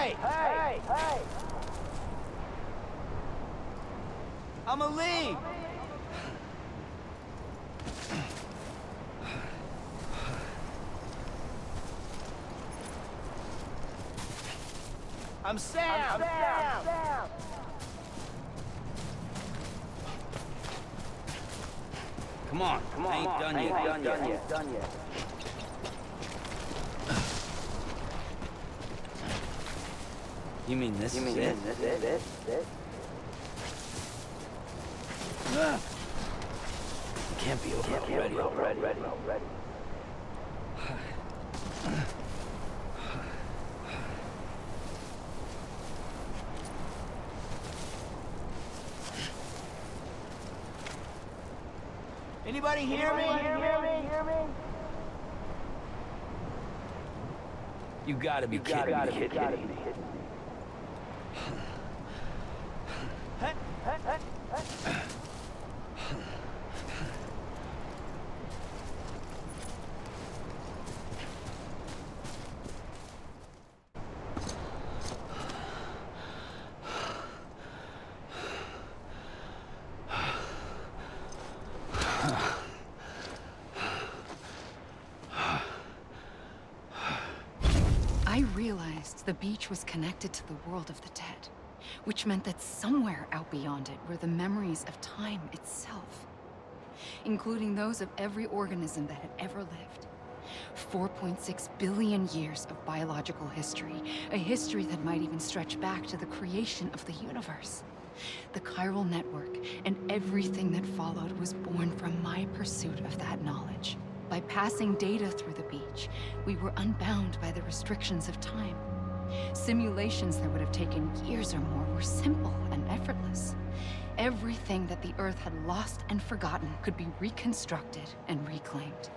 Hey! Hey! Hey! I'ma leave! I'm Sam! Come on, I ain't done yet. You mean this is it? Can't be over already. Anybody hear me? You gotta be kidding me. I realized the beach was connected to the world of the dead, which meant that somewhere out beyond it were the memories of time itself, including those of every organism that had ever lived. 4.6 billion years of biological history, a history that might even stretch back to the creation of the universe. The chiral network and everything that followed was born from my pursuit of that knowledge. By passing data through the beach, we were unbound by the restrictions of time. Simulations that would have taken years or more were simple and effortless. Everything that the Earth had lost and forgotten could be reconstructed and reclaimed.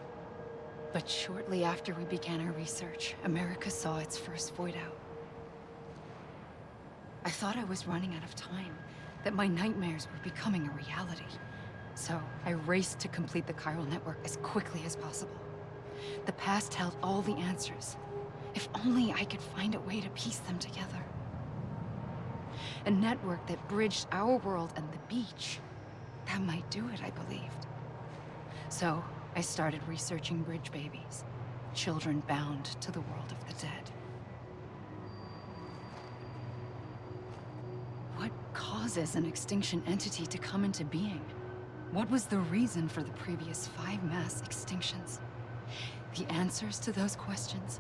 But shortly after we began our research, America saw its first void out. I thought I was running out of time, that my nightmares were becoming a reality. So I raced to complete the chiral network as quickly as possible. The past held all the answers. If only I could find a way to piece them together. A network that bridged our world and the beach. That might do it, I believed. So I started researching bridge babies, children bound to the world of the dead. What causes an extinction entity to come into being? What was the reason for the previous 5 mass extinctions? The answers to those questions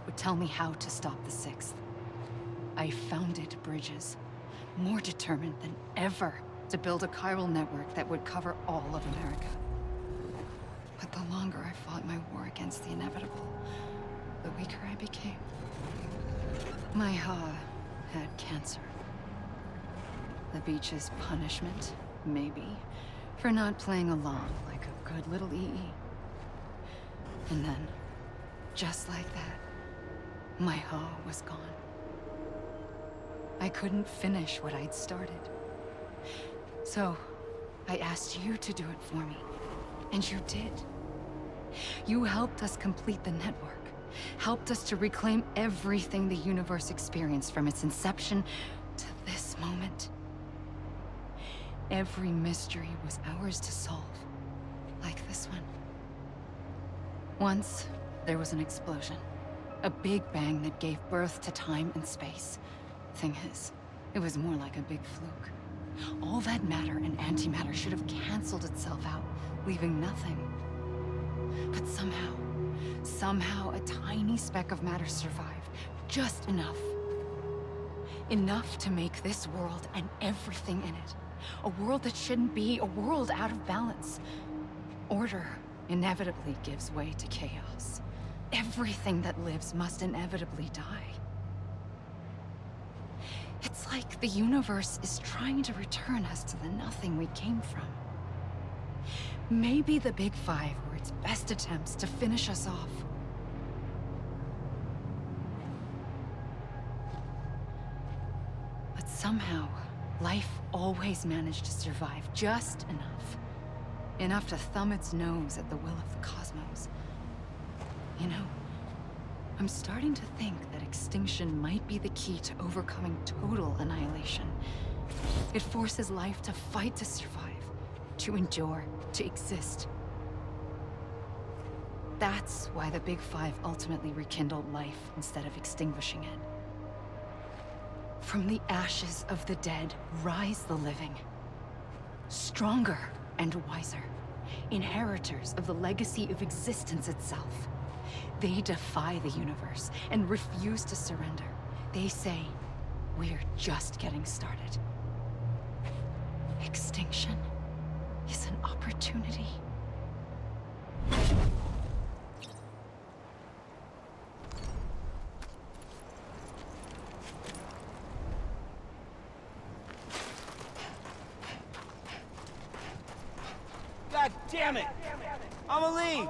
would tell me how to stop the 6th. I founded bridges, more determined than ever to build a chiral network that would cover all of America. But the longer I fought my war against the inevitable, the weaker I became. My Ha had cancer. The beach's punishment, maybe, for not playing along like a good little EE. And then, just like that, my Ha was gone. I couldn't finish what I'd started. So, I asked you to do it for me, and you did. You helped us complete the network, helped us to reclaim everything the universe experienced from its inception to this moment. Every mystery was ours to solve, like this one. Once, there was an explosion. A big bang that gave birth to time and space. Thing is, it was more like a big fluke. All that matter and antimatter should have canceled itself out, leaving nothing. But somehow a tiny speck of matter survived. Just enough. Enough to make this world and everything in it. A world that shouldn't be, a world out of balance. Order inevitably gives way to chaos. Everything that lives must inevitably die. It's like the universe is trying to return us to the nothing we came from. Maybe the Big Five were its best attempts to finish us off. But somehow, life always managed to survive just enough. Enough to thumb its nose at the will of the cosmos. You know, I'm starting to think that extinction might be the key to overcoming total annihilation. It forces life to fight to survive, to endure, to exist. That's why the Big Five ultimately rekindled life instead of extinguishing it. From the ashes of the dead rise the living. Stronger and wiser. Inheritors of the legacy of existence itself. They defy the universe and refuse to surrender. They say, we're just getting started. Extinction is an opportunity. God damn it! I'ma leave!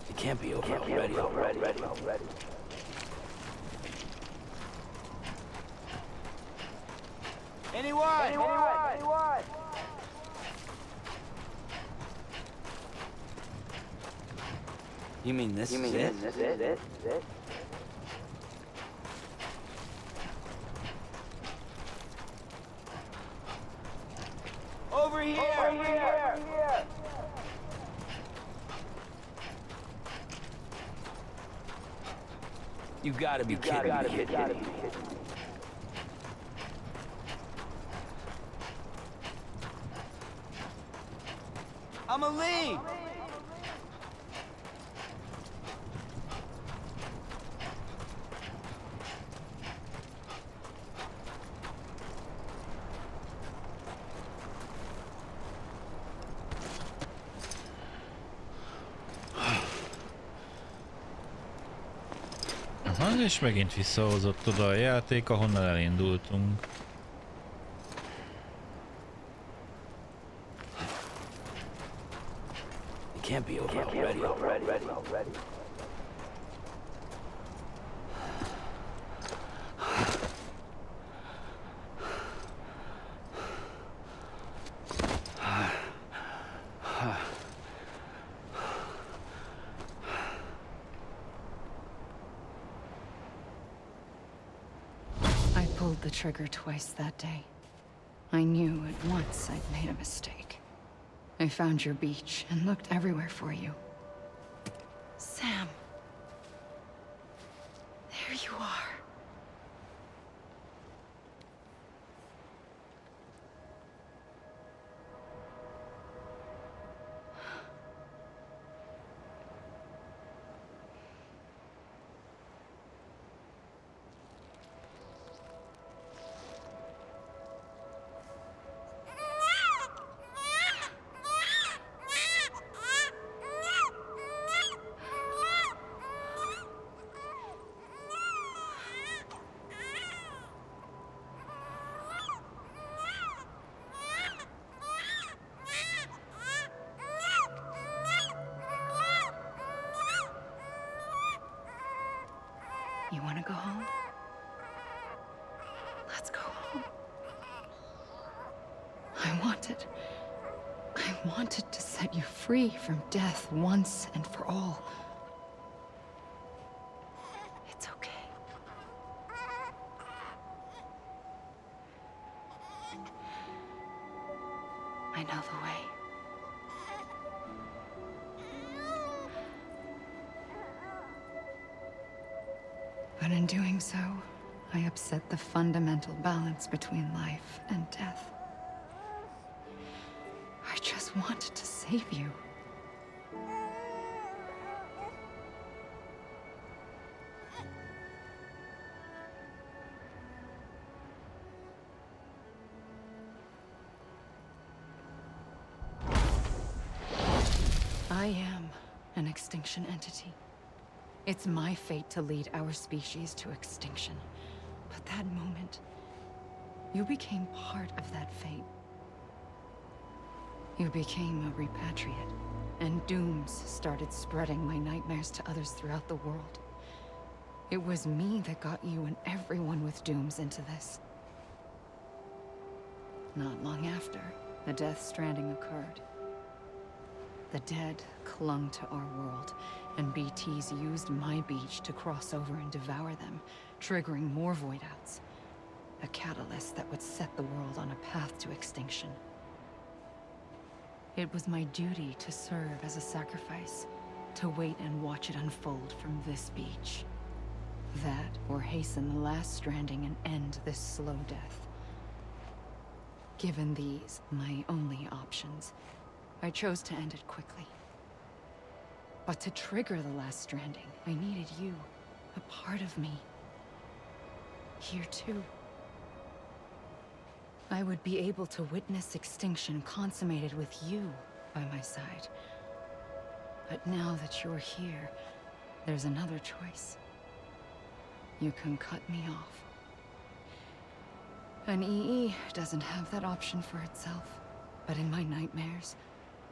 It can't be over already. Anyone? You mean this is it? Over here! You gotta be kidding me. I'ma leave! Aha, és megint visszahozott oda a játék, ahonnan elindultunk. It can't be over already. I pulled the trigger twice that day. I knew at once I'd made a mistake. I found your beach and looked everywhere for you. Sam. There you are. You want to go home? Let's go home. I wanted to set you free from death once and for all. It's okay. I know the way. But in doing so, I upset the fundamental balance between life and death. I just wanted to save you. I am an extinction entity. It's my fate to lead our species to extinction. But that moment, you became part of that fate. You became a repatriate, and dooms started spreading my nightmares to others throughout the world. It was me that got you and everyone with dooms into this. Not long after, the Death Stranding occurred. The dead clung to our world, and BTs used my beach to cross over and devour them, triggering more void outs. A catalyst that would set the world on a path to extinction. It was my duty to serve as a sacrifice, to wait and watch it unfold from this beach. That, or hasten the last stranding and end this slow death. Given these, my only options, I chose to end it quickly. But to trigger the last stranding, I needed you, a part of me. Here too. I would be able to witness extinction consummated with you by my side. But now that you're here, there's another choice. You can cut me off. An EE doesn't have that option for itself. But in my nightmares,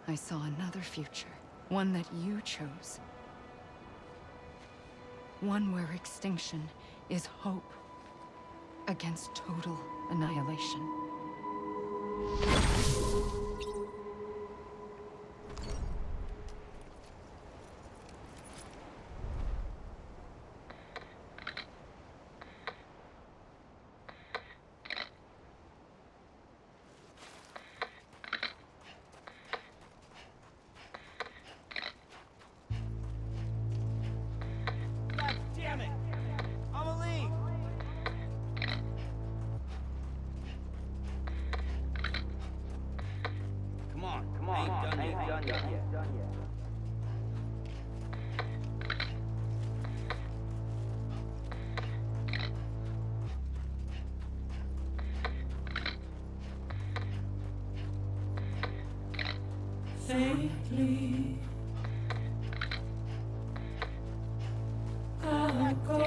I saw another future. One that you chose. One where extinction is hope against total annihilation. God damn it! I'ma leave! Come on, ain't done yet. Faintly, I'll go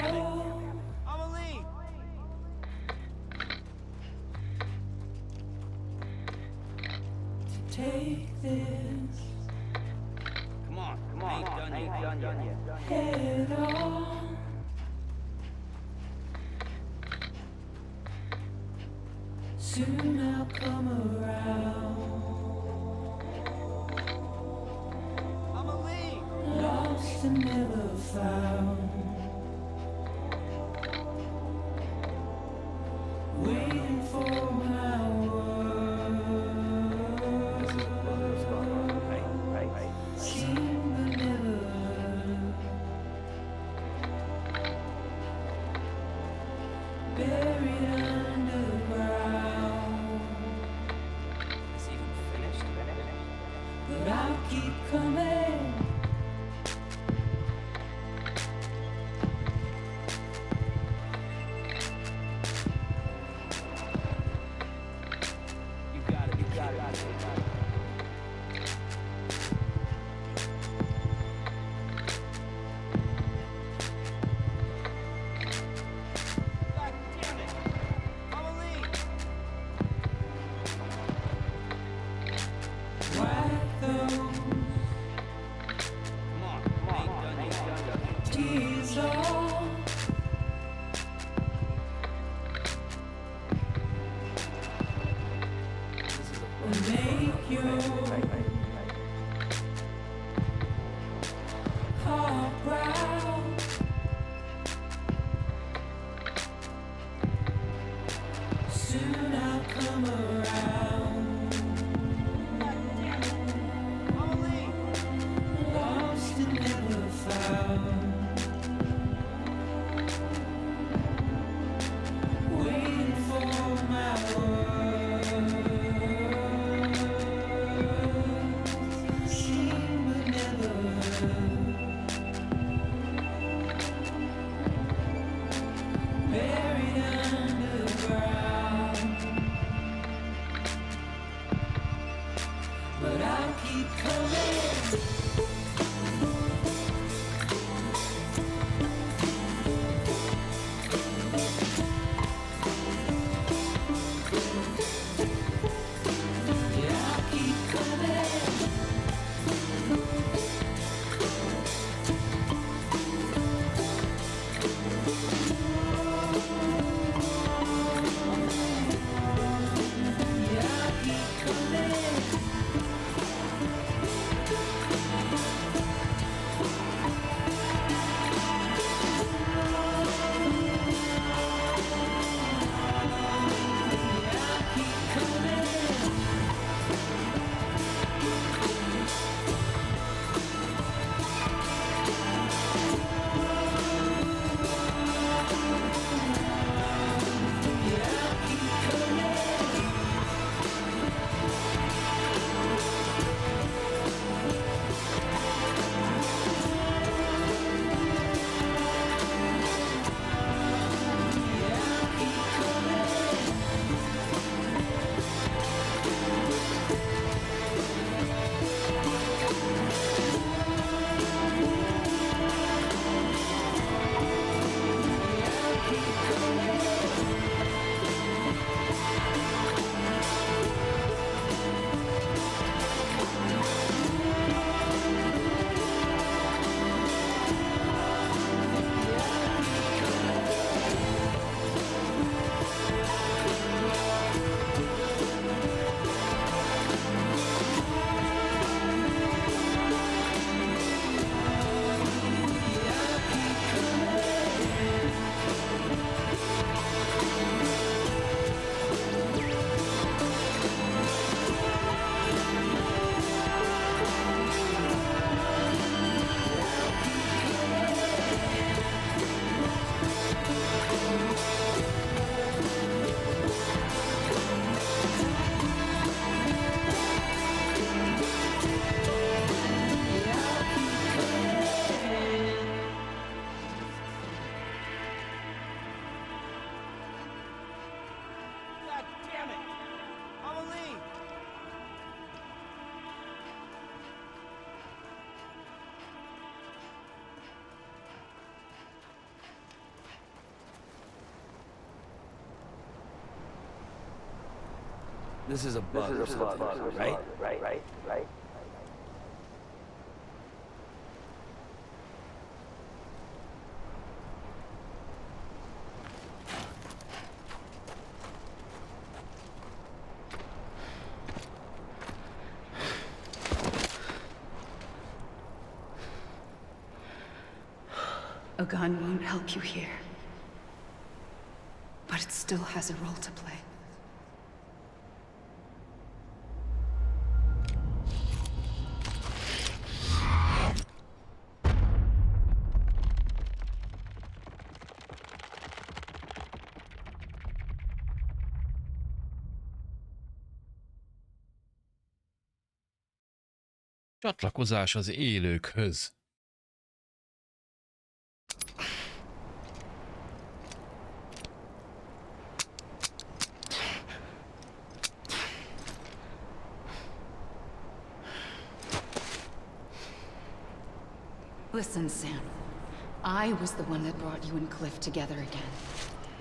I'ma leave! to take this Come on, ain't done yet. head on. Soon I'll come around, I'ma leave! lost and never found, waiting for my word. Seen but never heard, buried underground, Is he even finished? but I'll keep coming. You got it. God damn it! I'ma leave! Wipe those Come on, ain't done yet. tears off. And make your heart proud. Soon I'll come around, I'ma leave! lost and never found, This is a bug or something, right? A gun won't help you here. But it still has a role to play. Csatlakozás az élőkhöz. Listen, Sam. I was the one that brought you and Cliff together again.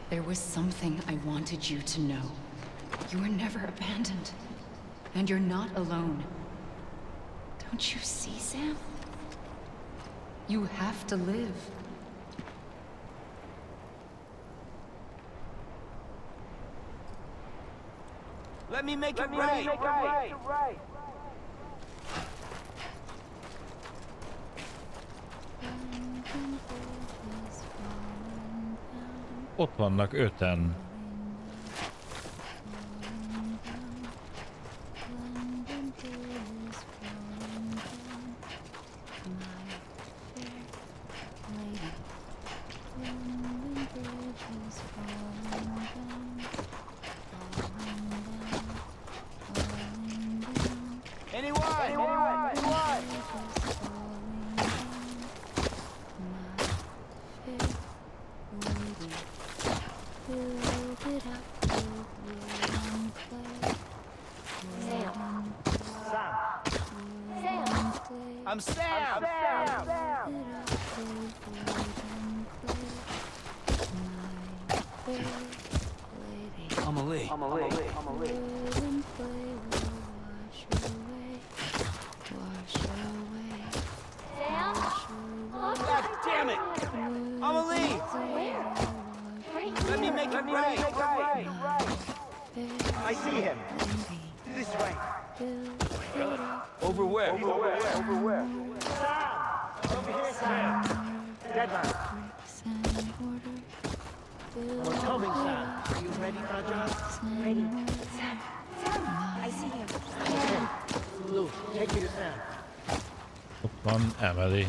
There was something I wanted you to know. You were never abandoned. And you're not alone. Don't you see, Sam? You have to live. Let me make it right. Ott vannak 5-en. I'm Sam! Amelie. God damn it! Amelie! Let me make it right! I see him. This way. Over where? Sam! Over here, Sam. Dead man. We're coming, Sam. Are you ready for a job? Ready. Sam, I see him. Okay. Lou, take me to Sam. Ott van Emily.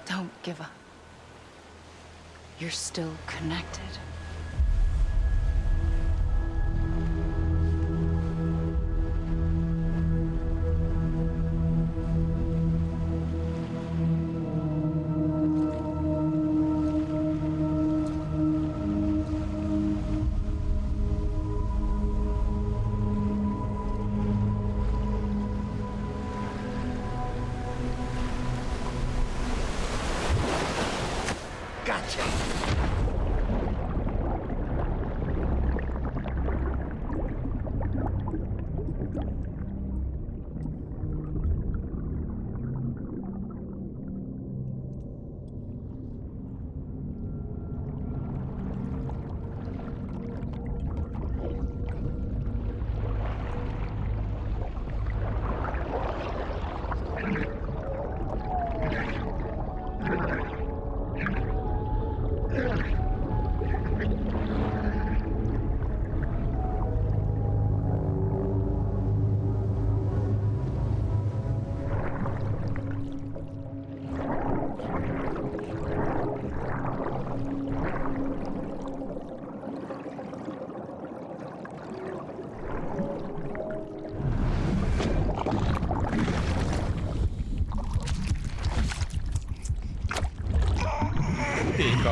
Don't give up. You're still connected. Gotcha.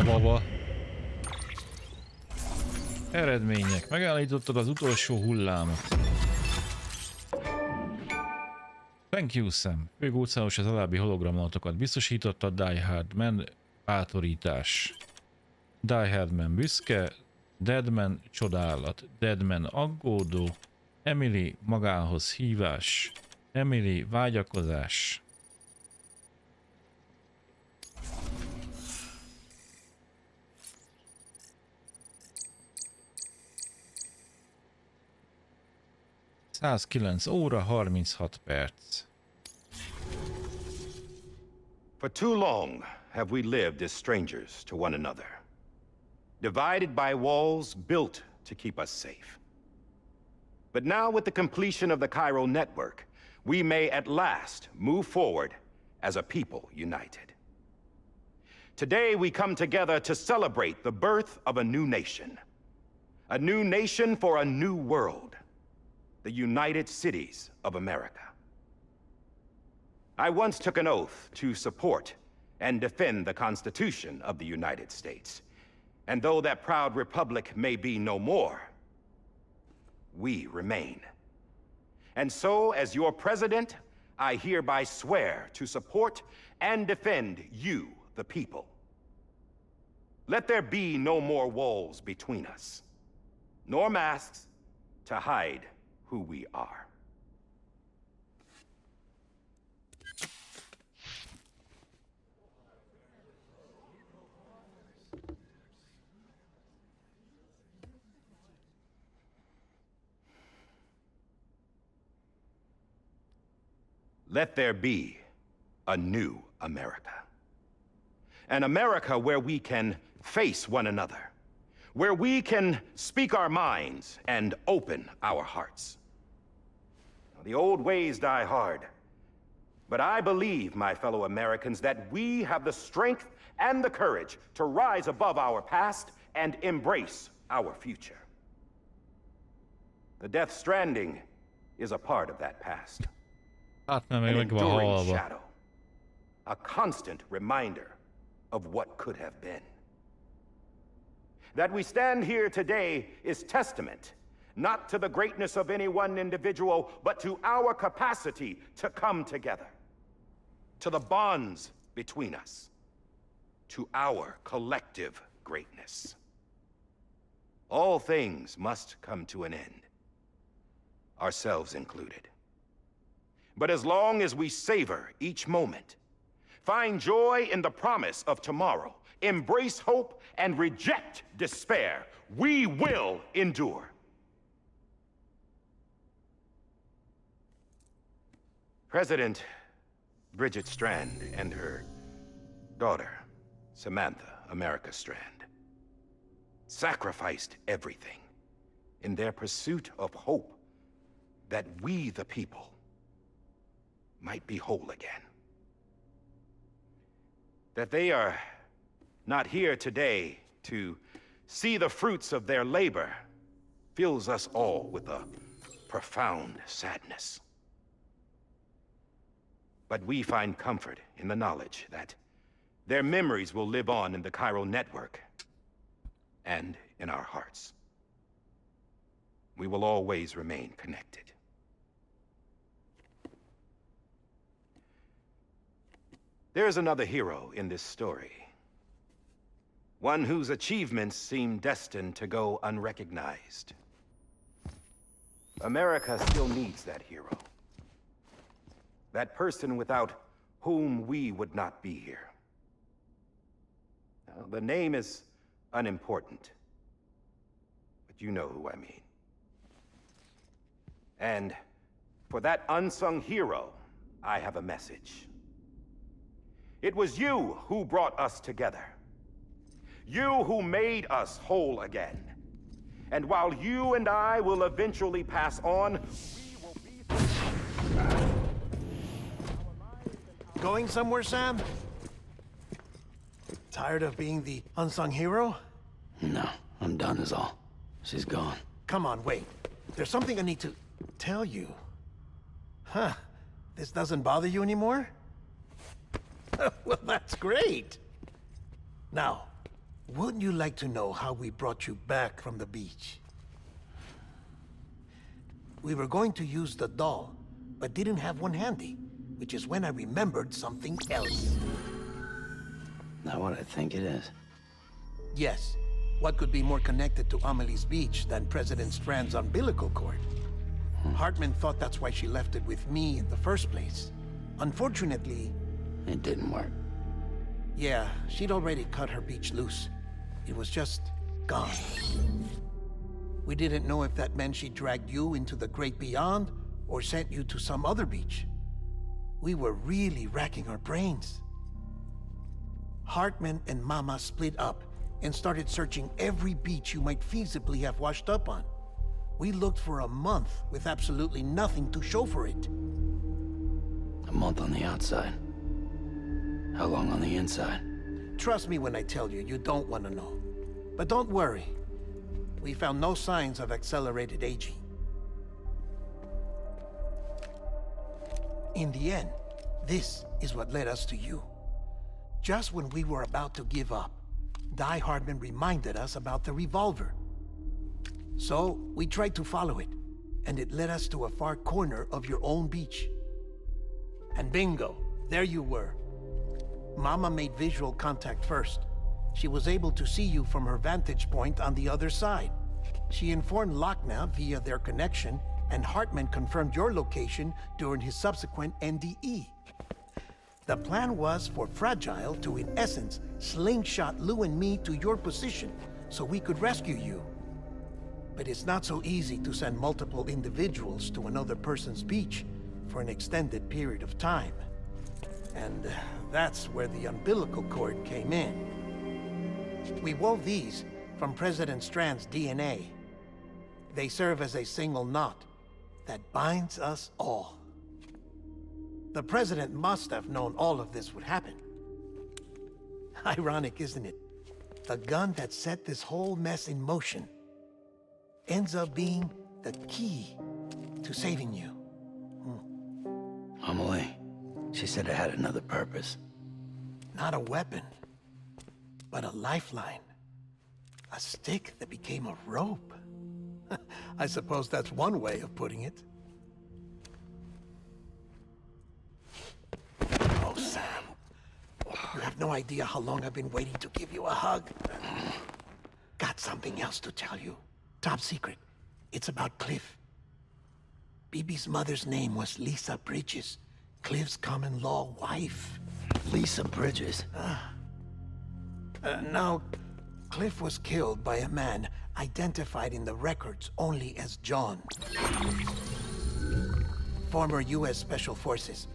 Baba. Eredmények. Megállítottad az utolsó hullámot. Thank you, Sam. Főgócáros az alábbi hologramlatokat biztosította. Die Hard Man bátorítás. Die Hard Man büszke. Deadman csodálat. Deadman aggódó. Emily magához hívás. Emily vágyakozás. óra 36 perc. For too long have we lived as strangers to one another, divided by walls built to keep us safe. But now, with the completion of the Cairo network, we may at last move forward as a people united. Today, we come together to celebrate the birth of a new nation for a new world, the United Cities of America. I once took an oath to support and defend the Constitution of the United States. And though that proud republic may be no more, we remain. And so, as your president, I hereby swear to support and defend you, the people. Let there be no more walls between us, nor masks to hide who we are. Let there be a new America. An America where we can face one another, where we can speak our minds and open our hearts. The old ways die hard, but I believe, my fellow Americans, that we have the strength and the courage to rise above our past and embrace our future. The Death Stranding is a part of that past. Hát nem, An meg van enduring halva. shadow, a constant reminder of what could have been. That we stand here today is testament, not to the greatness of any one individual, but to our capacity to come together, to the bonds between us, to our collective greatness. All things must come to an end, ourselves included. But as long as we savor each moment, find joy in the promise of tomorrow, embrace hope, and reject despair, we will endure. President Bridget Strand and her daughter, Samantha America Strand, sacrificed everything in their pursuit of hope that we, the people, might be whole again. That they are not here today to see the fruits of their labor fills us all with a profound sadness. But we find comfort in the knowledge that their memories will live on in the Cairo network and in our hearts. We will always remain connected. There is another hero in this story. One whose achievements seem destined to go unrecognized. America still needs that hero. That person without whom we would not be here. Now, the name is unimportant, but you know who I mean. And for that unsung hero, I have a message. It was you who brought us together. You who made us whole again. And while you and I will eventually pass on, we will be... Going somewhere, Sam? Tired of being the unsung hero? No, I'm done is all. She's gone. Come on, wait. There's something I need to tell you. Huh. This doesn't bother you anymore? Well, that's great. Now, wouldn't you like to know how we brought you back from the beach? We were going to use the doll, but didn't have one handy. which is when I remembered something else. Not what I think it is. Yes, what could be more connected to Amelie's beach than President Strand's umbilical cord? Hartman thought that's why she left it with me in the first place. Unfortunately... It didn't work. Yeah, she'd already cut her beach loose. It was just gone. We didn't know if that meant she dragged you into the great beyond or sent you to some other beach. We were really racking our brains. Hartman and Mama split up and started searching every beach you might feasibly have washed up on. We looked for a month with absolutely nothing to show for it. A month on the outside. How long on the inside? Trust me when I tell you, you don't want to know. But don't worry. We found no signs of accelerated aging. In the end, this is what led us to you. Just when we were about to give up, Die Hardman reminded us about the revolver. So, we tried to follow it, and it led us to a far corner of your own beach. And bingo, there you were. Mama made visual contact first. She was able to see you from her vantage point on the other side. She informed Lochna via their connection, and Hartman confirmed your location during his subsequent NDE. The plan was for Fragile to, in essence, slingshot Lou and me to your position so we could rescue you. But it's not so easy to send multiple individuals to another person's beach for an extended period of time. And that's where the umbilical cord came in. We wove these from President Strand's DNA. They serve as a single knot that binds us all. The President must have known all of this would happen. Ironic, isn't it? The gun that set this whole mess in motion ends up being the key to saving you. Amelie, she said it had another purpose. Not a weapon, but a lifeline. A stick that became a rope. I suppose that's one way of putting it. Oh, Sam. You have no idea how long I've been waiting to give you a hug. Got something else to tell you. Top secret. It's about Cliff. Bibi's mother's name was Lisa Bridges, Cliff's common-law wife. Lisa Bridges? Now, Cliff was killed by a man identified in the records only as John. Former U.S. Special Forces.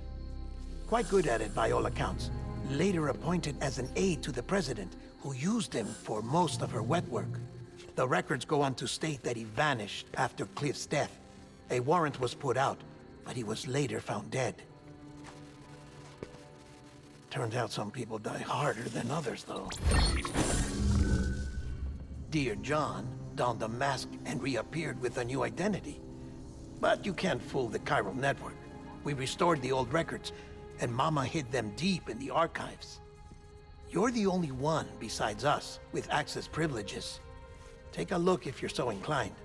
Quite good at it by all accounts. Later appointed as an aide to the president, who used him for most of her wet work. The records go on to state that he vanished after Cliff's death. A warrant was put out, but he was later found dead. Turns out some people die harder than others, though. Dear John donned a mask and reappeared with a new identity. But you can't fool the chiral network. We restored the old records, and Mama hid them deep in the archives. You're the only one, besides us, with access privileges. Take a look if you're so inclined.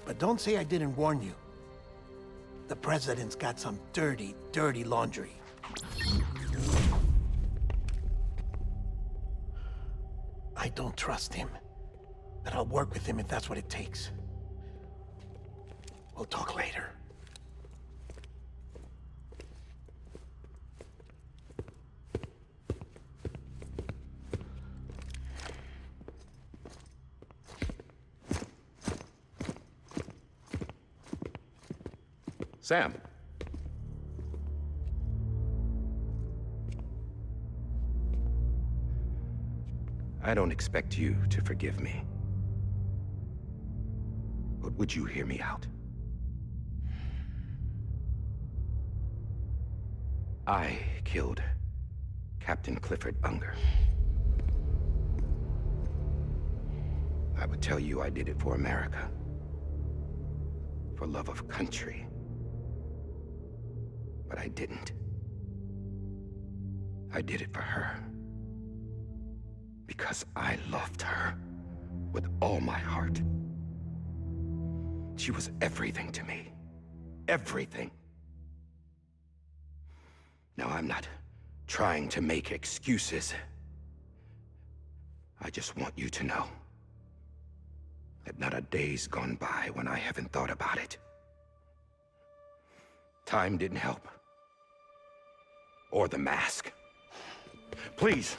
But don't say I didn't warn you. The president's got some dirty, dirty laundry. I don't trust him, but I'll work with him if that's what it takes. We'll talk later. Sam. I don't expect you to forgive me. But would you hear me out? I killed Captain Clifford Unger. I would tell you I did it for America. For love of country. But I didn't. I did it for her. Because I loved her with all my heart. She was everything to me. Everything. Now, I'm not trying to make excuses. I just want you to know that not a day's gone by when I haven't thought about it. Time didn't help. Or the mask. Please,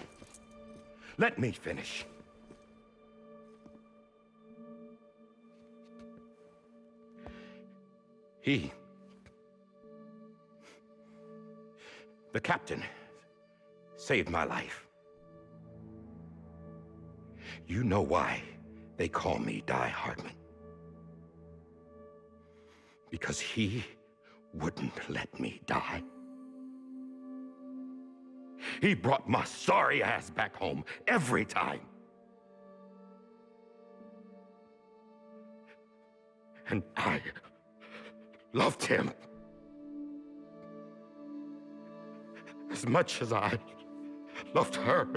let me finish. The captain, saved my life. You know why they call me Die Hardman. Because he wouldn't let me die. He brought my sorry ass back home every time. And I loved him as much as I loved her.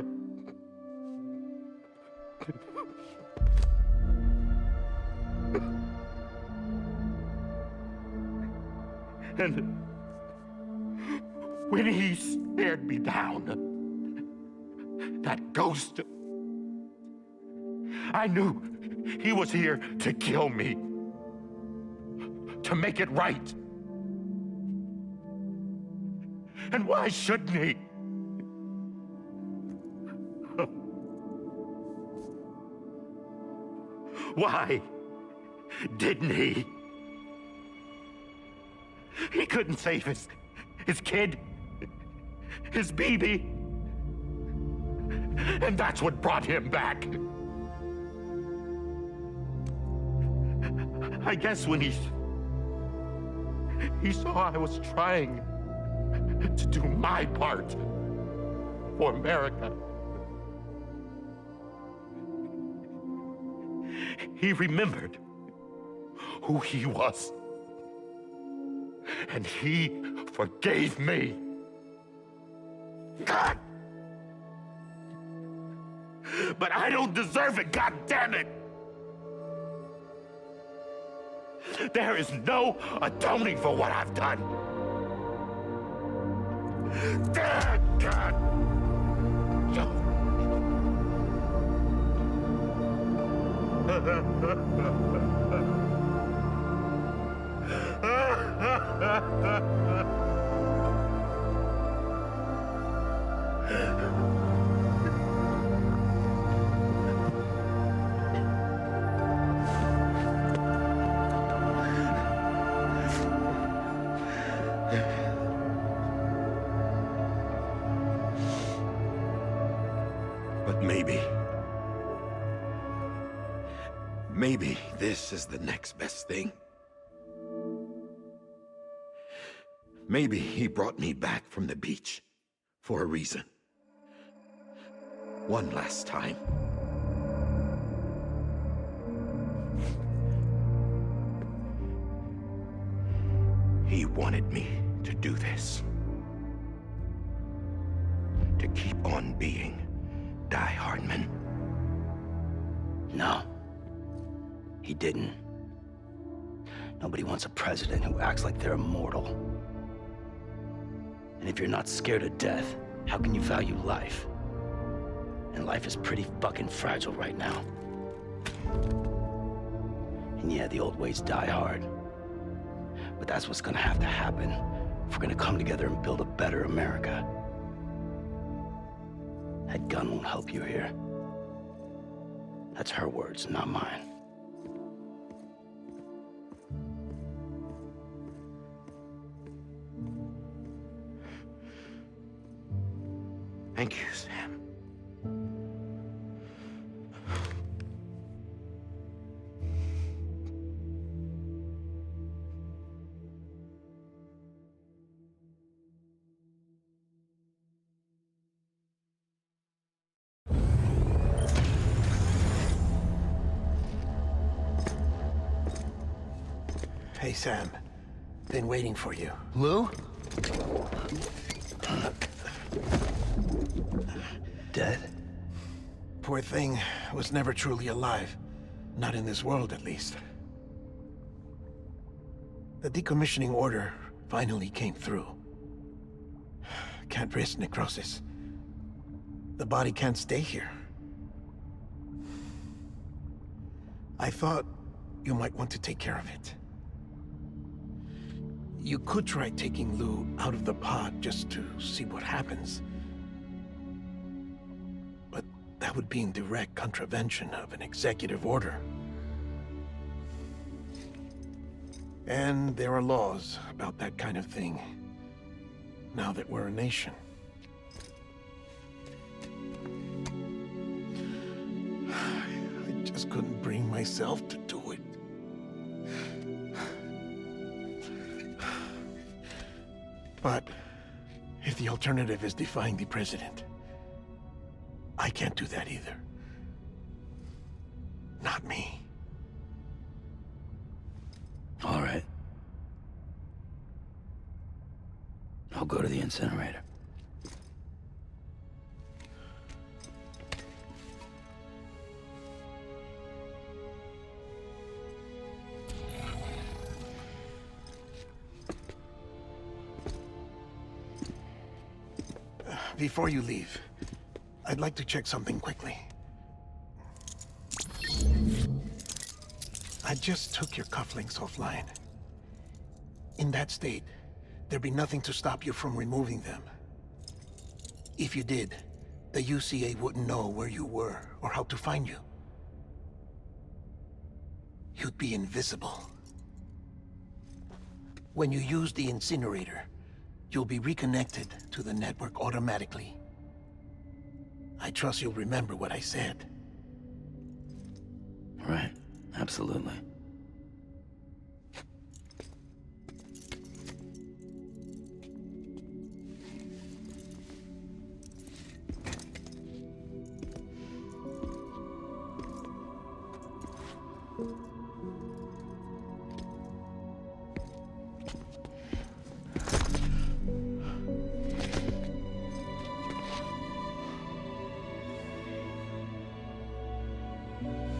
And when he stared me down, that ghost, I knew he was here to kill me, to make it right. And why shouldn't he? Why didn't he? He couldn't save his kid, his baby. And that's what brought him back. I guess when he saw I was trying to do my part for America, he remembered who he was. And he forgave me. God! But I don't deserve it, God damn it! There is no atoning for what I've done. God! But maybe this is the next best thing. Maybe he brought me back from the beach for a reason. One last time. He wanted me to do this. To keep on being Die Hardman. No, he didn't. Nobody wants a president who acts like they're immortal. And if you're not scared of death, how can you value life? And life is pretty fucking fragile right now. And yeah, the old ways die hard. But that's what's gonna have to happen if we're gonna come together and build a better America. That gun won't help you here. That's her words, not mine. Thank you, Sam. Hey, Sam. Been waiting for you. Lou? Dead? Poor thing was never truly alive. Not in this world, at least. The decommissioning order finally came through. can't risk necrosis. The body can't stay here. I thought you might want to take care of it. You could try taking Lou out of the pod just to see what happens. But that would be in direct contravention of an executive order. And there are laws about that kind of thing, now that we're a nation. I just couldn't bring myself to do it. But if the alternative is defying the president, I can't do that either. Not me. All right. I'll go to the incinerator. Before you leave, I'd like to check something quickly. I just took your cufflinks offline. In that state, there'd be nothing to stop you from removing them. If you did, the UCA wouldn't know where you were or how to find you. You'd be invisible. When you use the incinerator, you'll be reconnected to the network automatically. I trust you'll remember what I said. Right. Absolutely.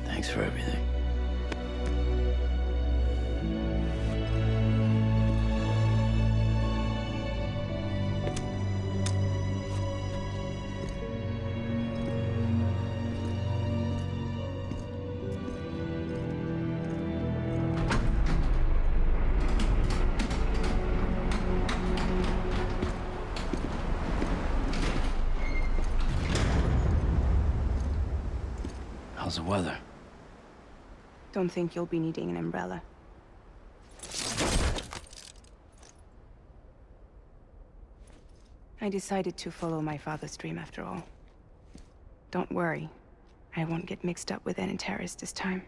Thanks for everything. How's the weather? Don't think you'll be needing an umbrella. I decided to follow my father's dream after all. Don't worry. I won't get mixed up with any terrorists this time.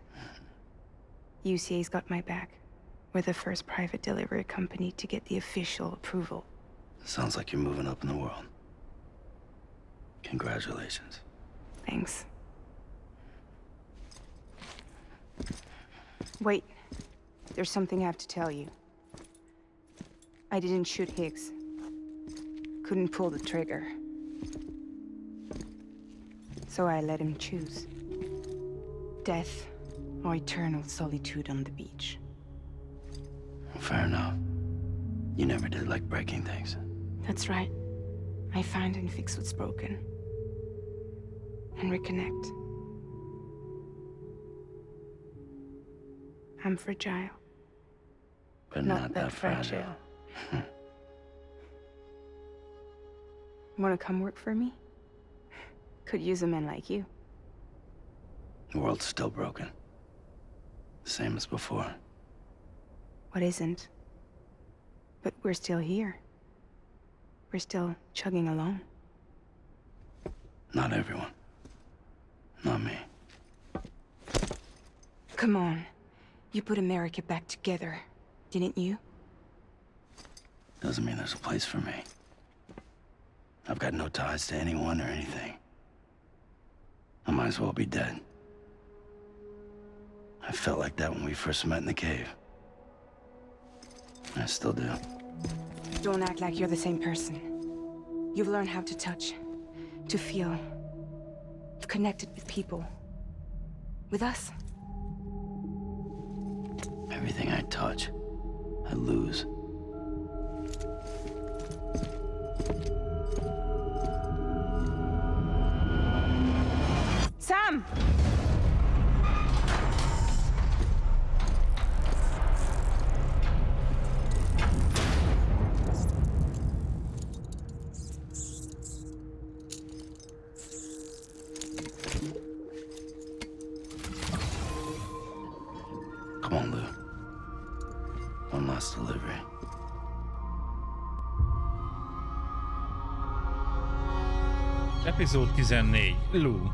UCA's got my back. We're the first private delivery company to get the official approval. Sounds like you're moving up in the world. Congratulations. Thanks. Wait. There's something I have to tell you. I didn't shoot Higgs. Couldn't pull the trigger. So I let him choose. Death or eternal solitude on the beach. Fair enough. You never did like breaking things. That's right. I find and fix what's broken. And reconnect. I'm fragile. But not that fragile. Wanna come work for me? Could use a man like you. The world's still broken. Same as before. What isn't? But we're still here. We're still chugging along. Not everyone. Not me. Come on. You put America back together, didn't you? Doesn't mean there's a place for me. I've got no ties to anyone or anything. I might as well be dead. I felt like that when we first met in the cave. I still do. Don't act like you're the same person. You've learned how to touch, to feel. You've connected with people. With us. Everything I touch, I lose. on, Lou. One last delivery. Epizód 14. Lou.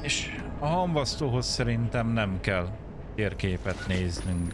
És a hamvasztóhoz szerintem nem kell térképet néznünk.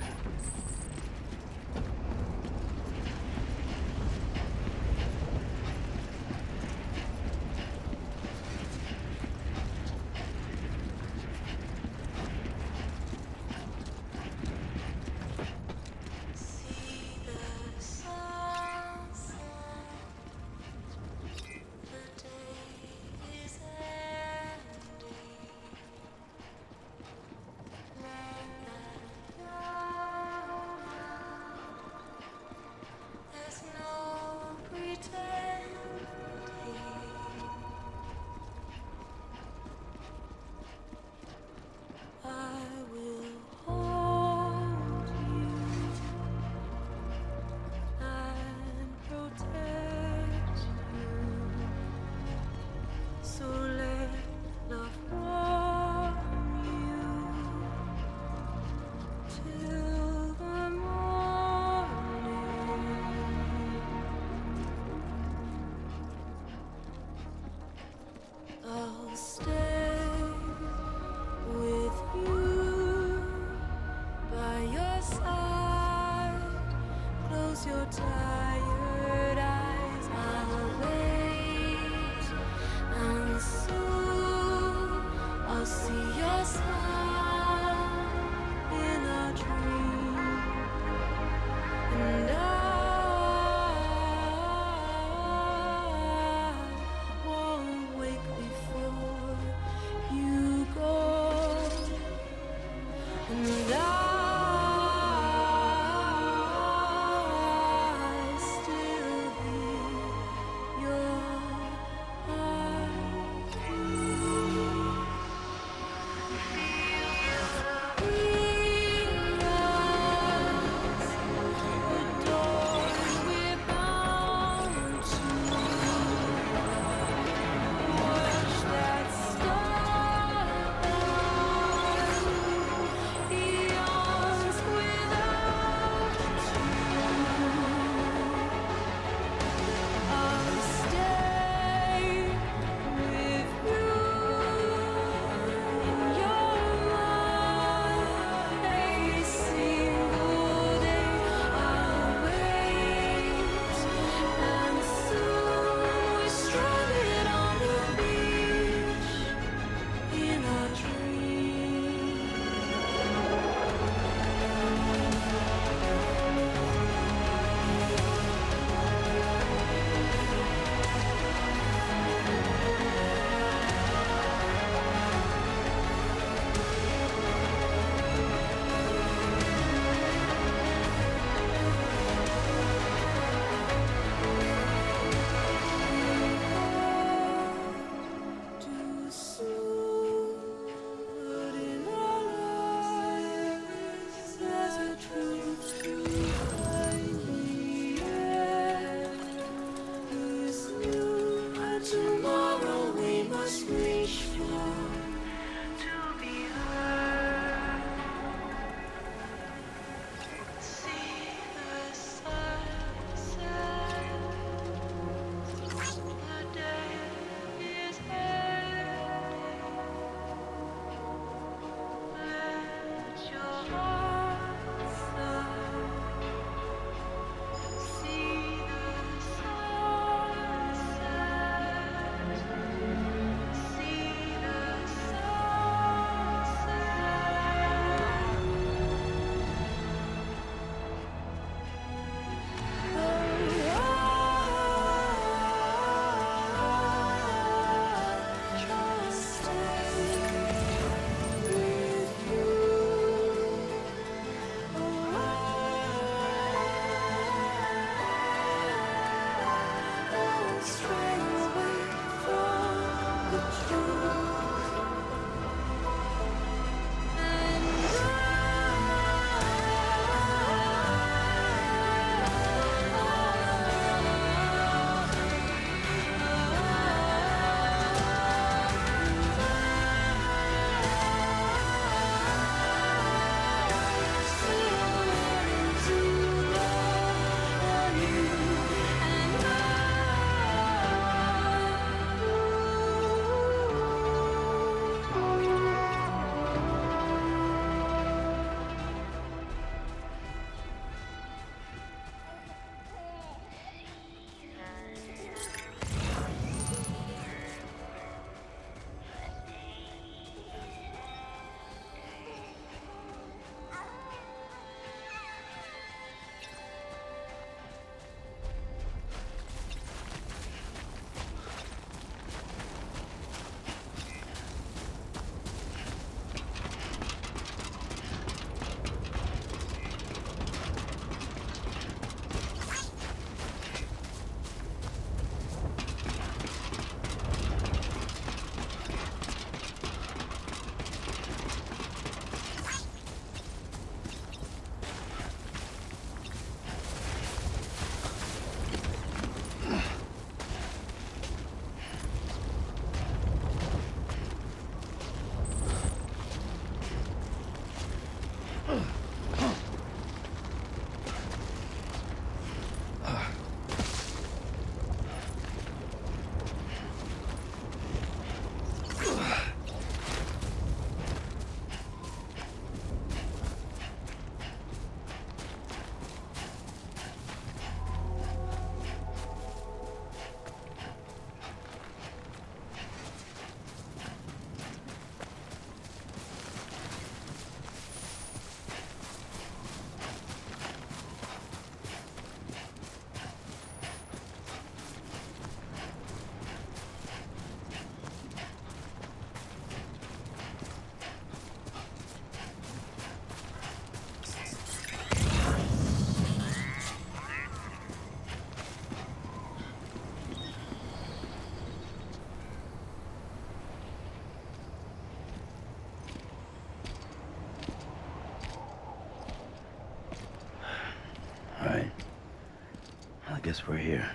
guess we're here.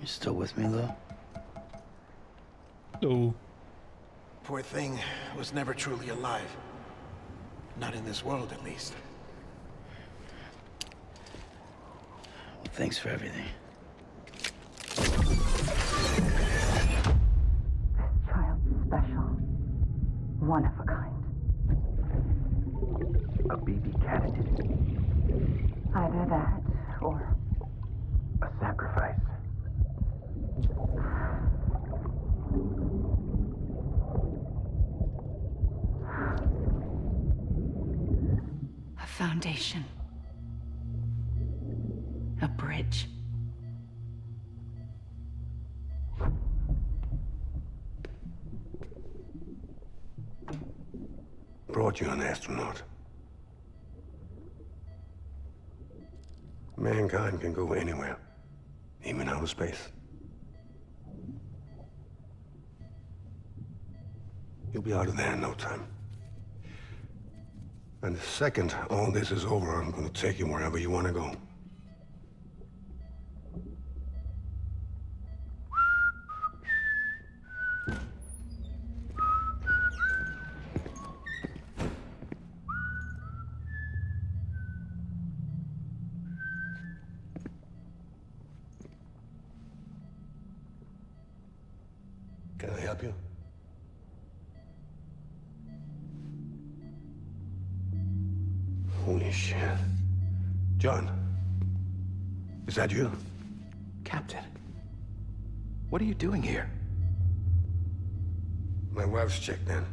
You still with me, Lou? No. Poor thing was never truly alive. Not in this world, at least. Well, thanks for everything. Child's special. One of a kind. A BB candidate. Either that, or A sacrifice. a foundation. A bridge. Brought you an astronaut. Mankind can go anywhere, even outer space. You'll be out of there in no time. And the second all this is over, I'm gonna take you wherever you want to go. Can I help you? Holy shit. John, is that you? Captain, what are you doing here? My wife's checked in.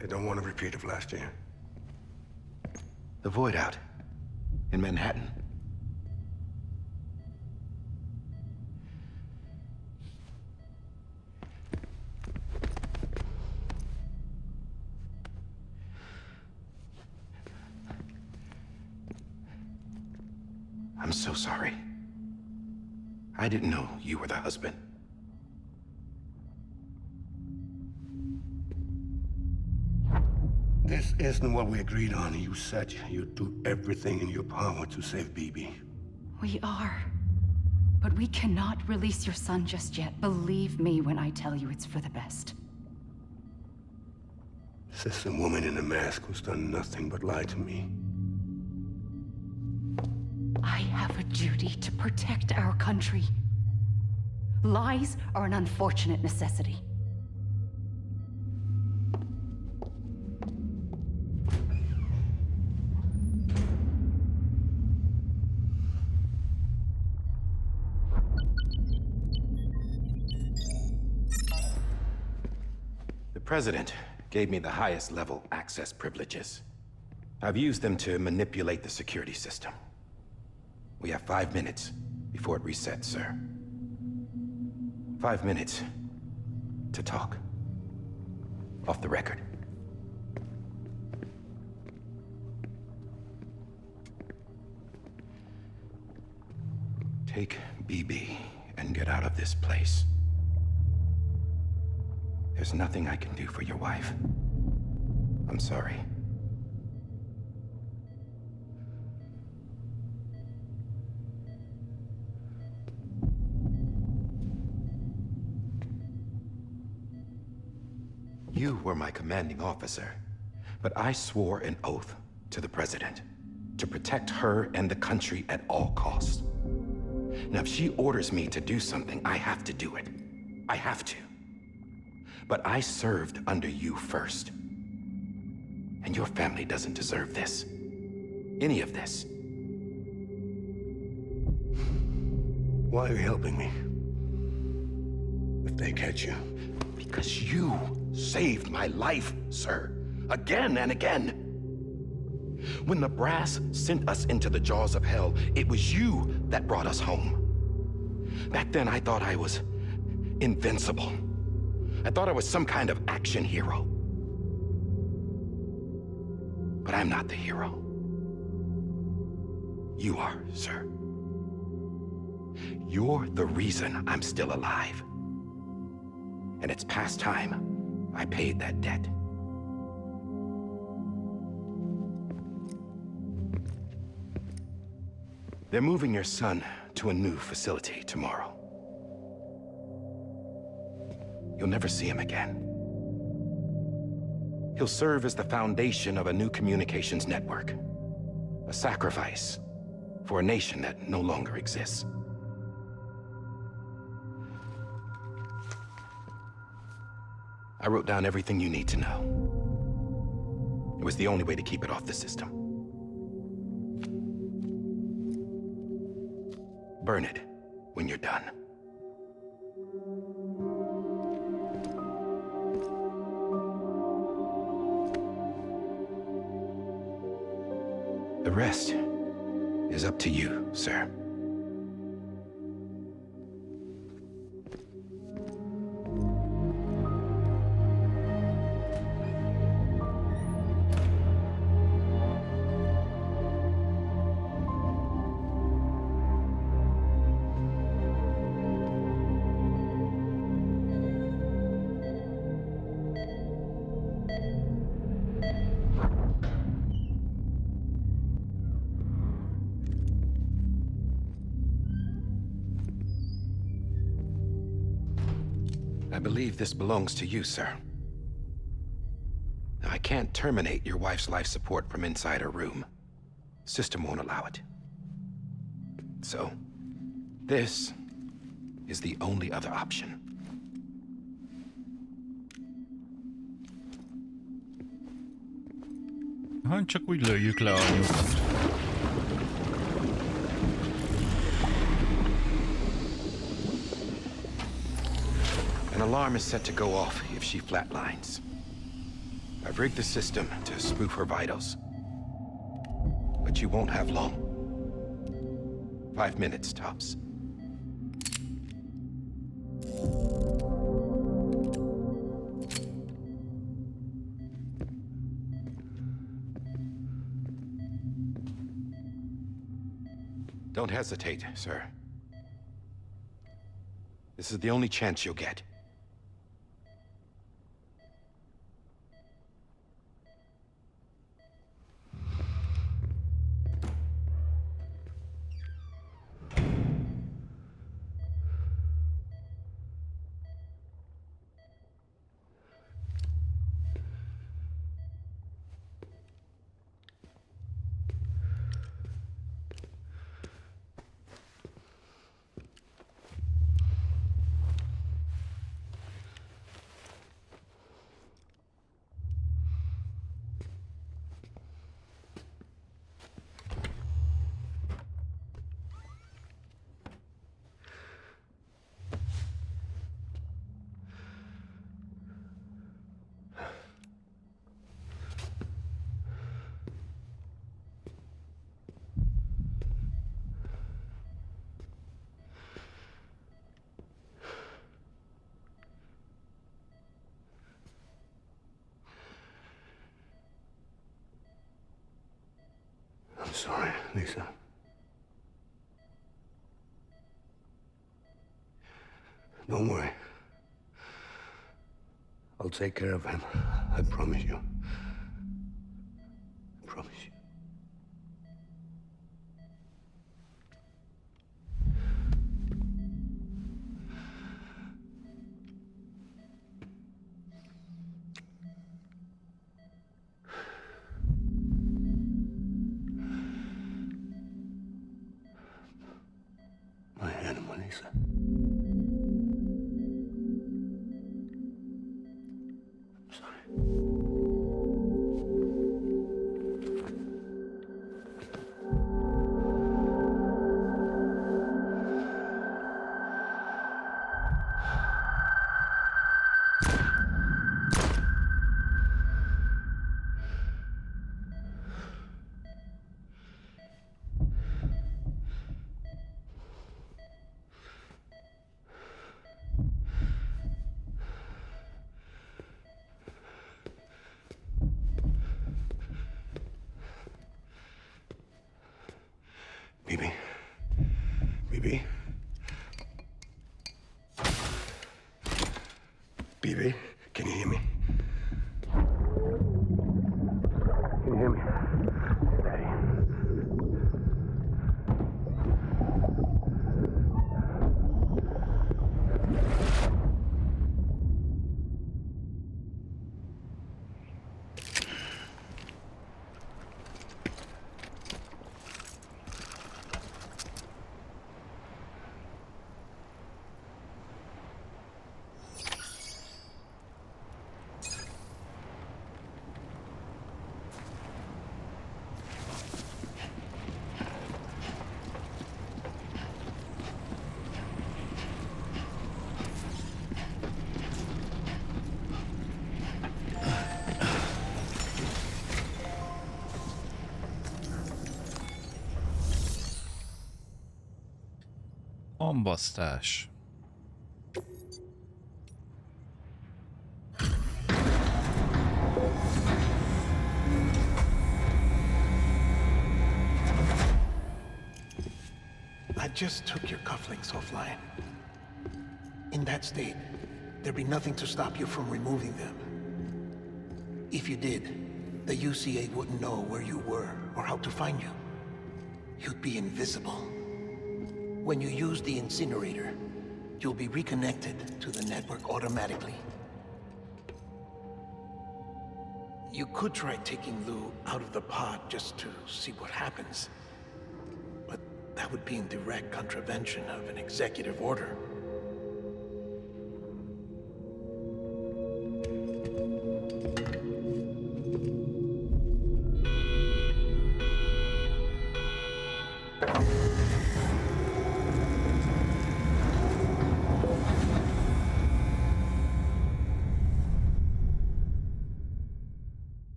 They don't want a repeat of last year. The void out in Manhattan. I'm so sorry. I didn't know you were the husband. This isn't what we agreed on. You said you'd do everything in your power to save BB. We are. But we cannot release your son just yet. Believe me when I tell you it's for the best. This is a woman in a mask who's done nothing but lie to me. I have a duty to protect our country. Lies are an unfortunate necessity. The President gave me the highest level access privileges. I've used them to manipulate the security system. We have 5 minutes before it resets, sir. 5 minutes to talk. Off the record. Take BB and get out of this place. There's nothing I can do for your wife. I'm sorry. You were my commanding officer, but I swore an oath to the President to protect her and the country at all costs. Now, if she orders me to do something, I have to do it. I have to. But I served under you first. And your family doesn't deserve this. Any of this. Why are you helping me? If they catch you. Because you saved my life, sir. Again and again. When the brass sent us into the jaws of hell, it was you that brought us home. Back then, I thought I was invincible. I thought I was some kind of action hero. But I'm not the hero. You are, sir. You're the reason I'm still alive. And it's past time I paid that debt. They're moving your son to a new facility tomorrow. You'll never see him again. He'll serve as the foundation of a new communications network. A sacrifice for a nation that no longer exists. I wrote down everything you need to know. It was the only way to keep it off the system. Burn it when you're done. The rest is up to you, sir. I believe this belongs to you, sir. Now, I can't terminate your wife's life support from inside her room. System won't allow it. So, this is the only other option. Hát csak úgy lőjük le a nyugat. An alarm is set to go off if she flatlines. I've rigged the system to spoof her vitals. But you won't have long. 5 minutes, tops. Don't hesitate, sir. This is the only chance you'll get. I'm sorry, Lisa. Don't worry. I'll take care of him. I promise you. I promise you. My animal, Lisa. I'm sorry. Bibi? Bibi? Bibi, can you hear me? Can you hear me? Daddy. Ambasztás. I just took your cufflinks offline. In that state, there'd be nothing to stop you from removing them. If you did, the UCA wouldn't know where you were or how to find you. You'd be invisible. When you use the incinerator, you'll be reconnected to the network automatically. You could try taking Lou out of the pod just to see what happens. But that would be in direct contravention of an executive order.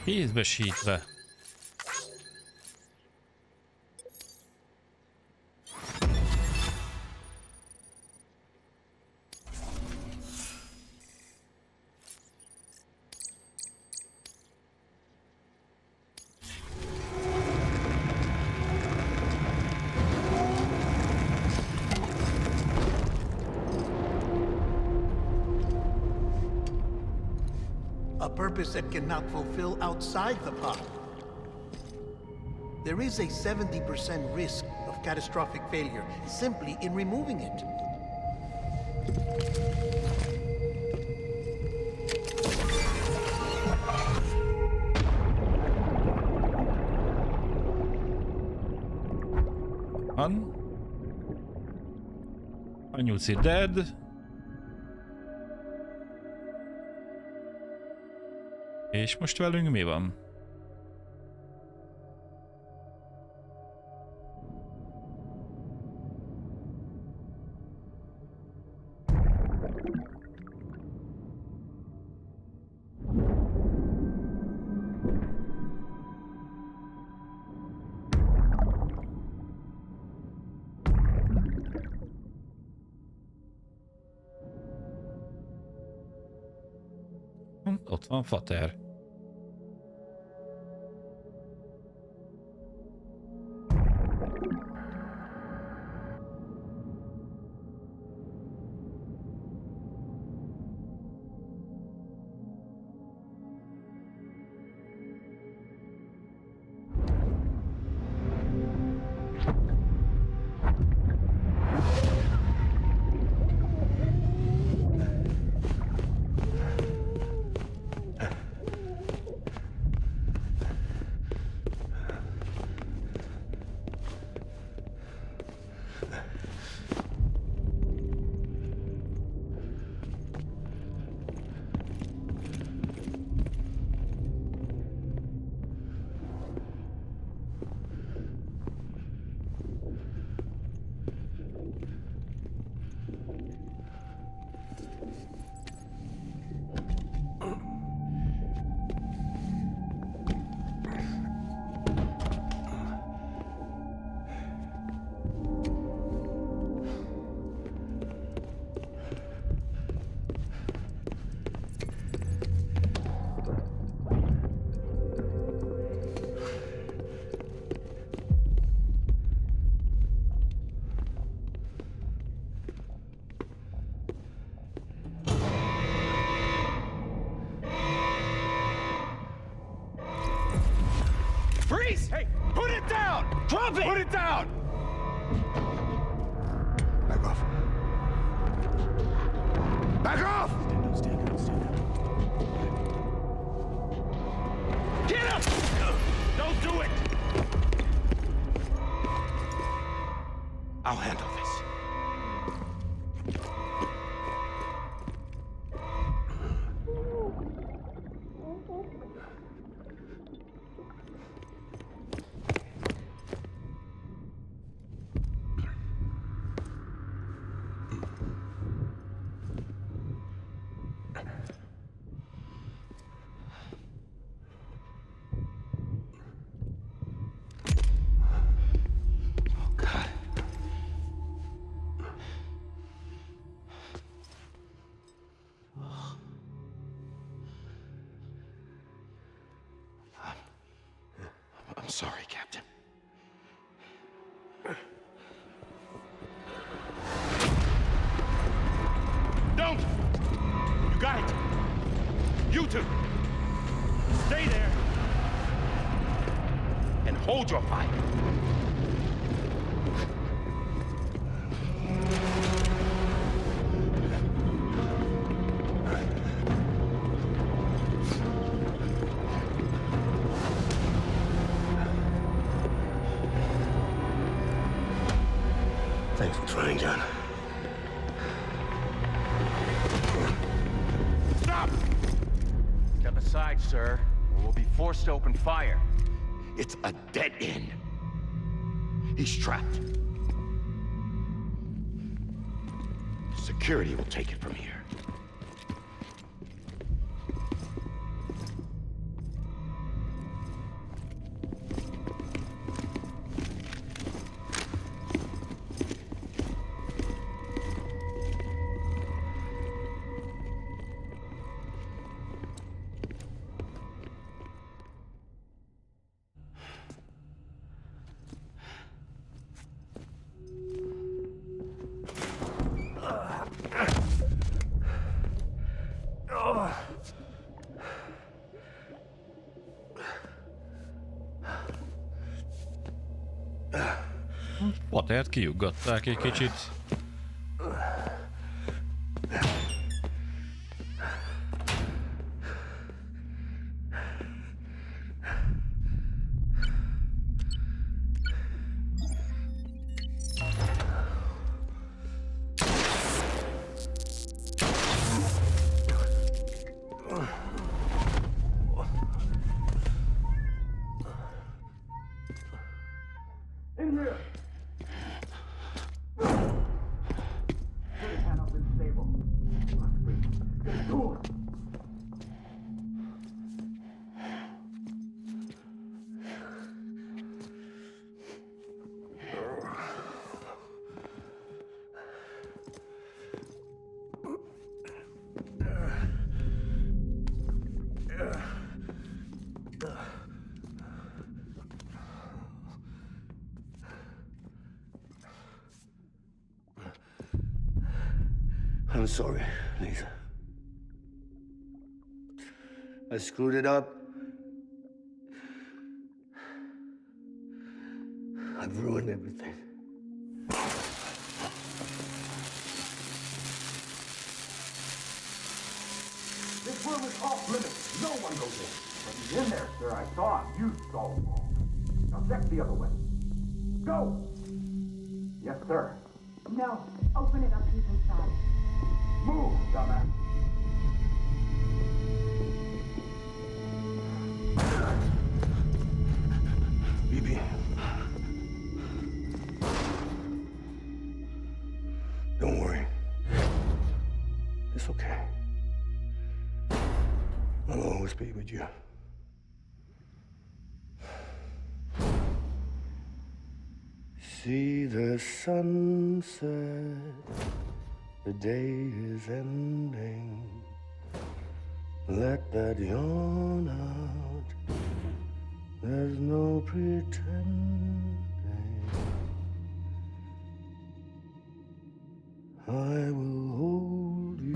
Kézbesítve. A purpose that cannot fulfill outside the pod. There is a 70% risk of catastrophic failure simply in removing it. Anyuci dead. És most velünk mi van? Ott van Fater. Freeze! Hey, put it down! Drop it! Put it down! Back off. Back off! Get up! Don't do it! I'll handle this. sorry, Captain. Don't! You got it! You two! Stay there! And hold your fire! Thanks for trying, John. Stop! Step aside, sir, or we'll be forced to open fire. It's a dead end. He's trapped. Security will take it from here. Patert kiuggatták egy kicsit. I'm sorry, Lisa. I screwed it up. I've ruined everything. This room is off limits. No one goes in. But he's in there, sir. I saw him. You saw him. Now check the other way. Go! Yes, sir. No. Open it up. He's inside. Move, dumbass. Bibi. Don't worry. It's okay. I'll always be with you. See the sunset. The day is ending. Let that yawn out. There's no pretending. I will hold you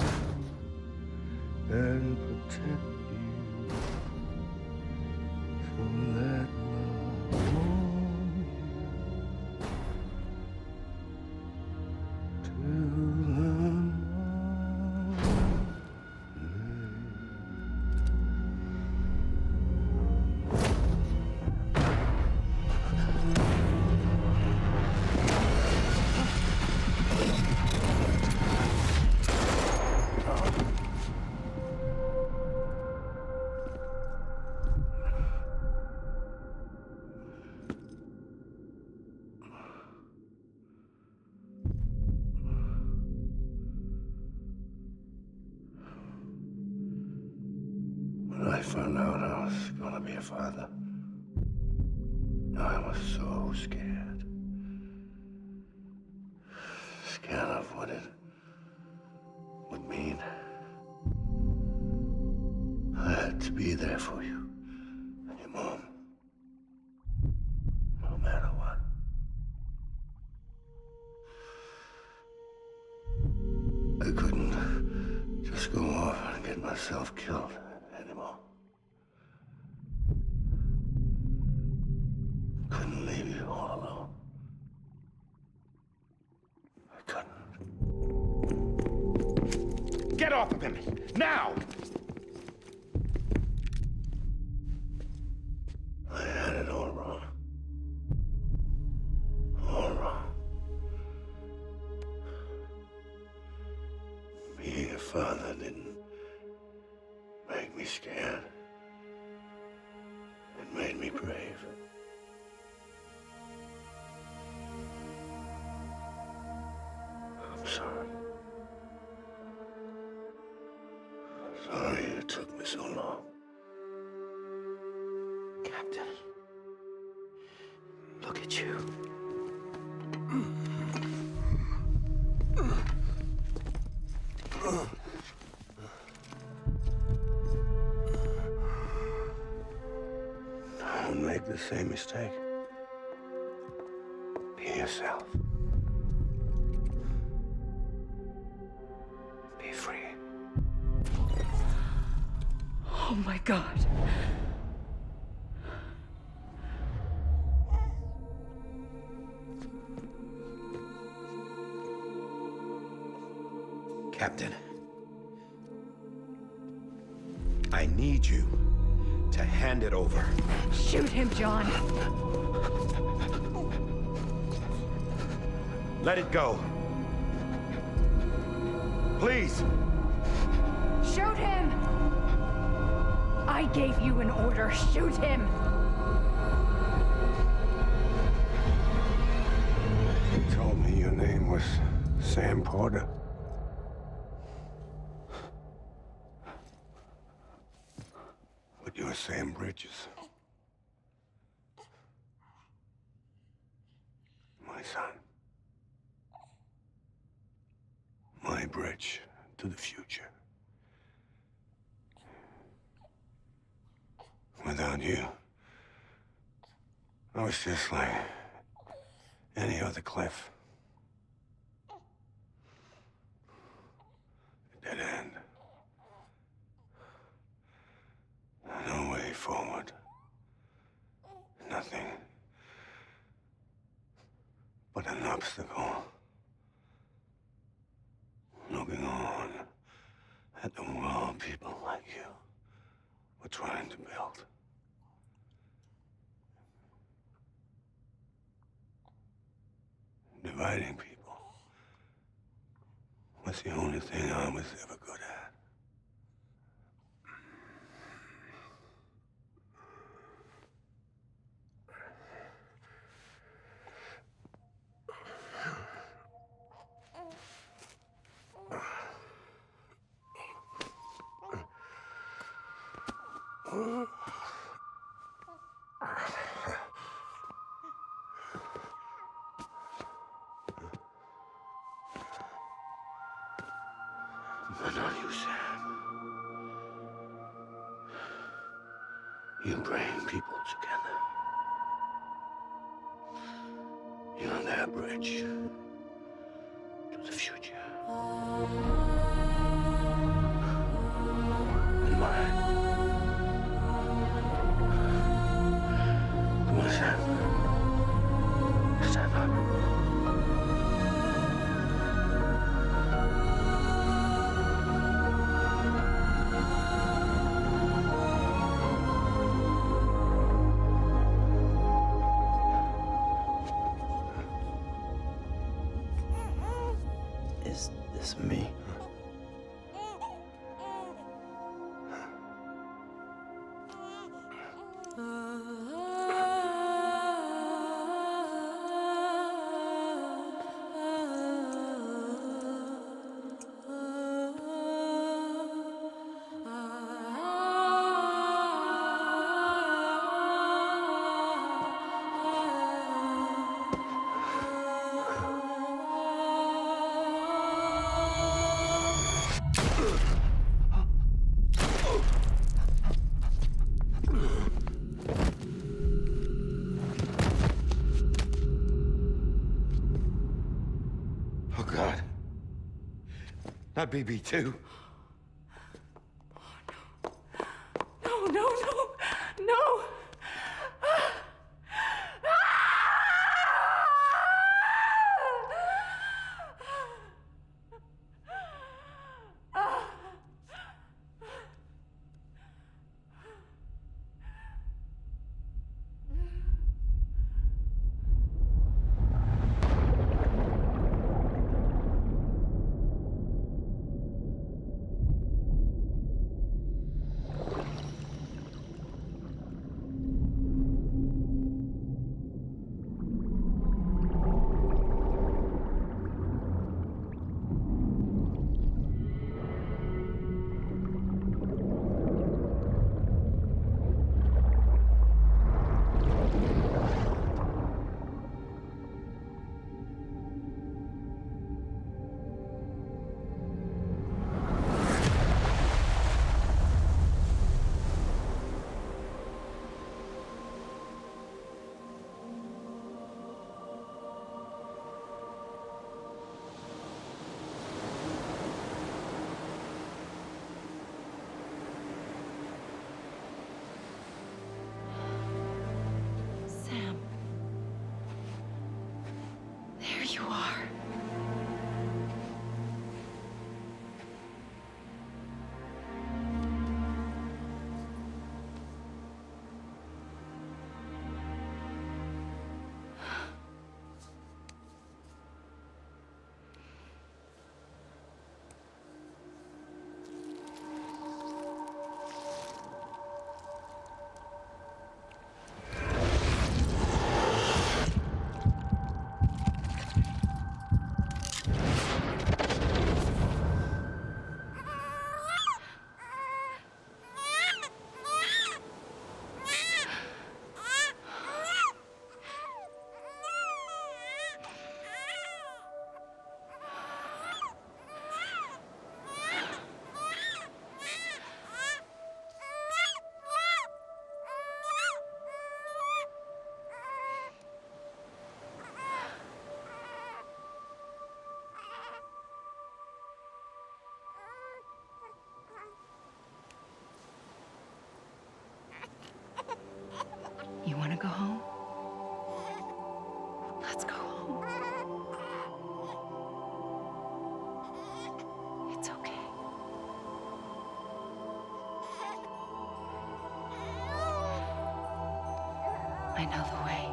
and protect you. So let love warm you till the morning. When I found out I was gonna be a father, I was so scared. Scared of what it would mean. I had to be there for you and your mom. myself killed anymore. Couldn't leave you all alone. I couldn't. Get off of him! Now! I had it all wrong. All wrong. Being a father didn't make me scared. It made me brave. I'm sorry. Sorry it took me so long. Captain, look at you. Don't make the same mistake. Be yourself. Be free. Oh my God. Captain, I need you to hand it over. Shoot him, John. Let it go. Please. Shoot him! I gave you an order. Shoot him! You told me your name was Sam Porter. But you're Sam Bridges. My son. My bridge to the future. Without you, I was just like any other Cliff. A dead end. No way forward. Nothing but an obstacle. Looking on at the world people like you were trying to build. Dividing people was the only thing I was ever good at. But not you, Sam. You bring people together. You're their bridge to the future. And mine. Come on, Sam. Stand up. Is this me? Oh, God. Not BB2. I know the way.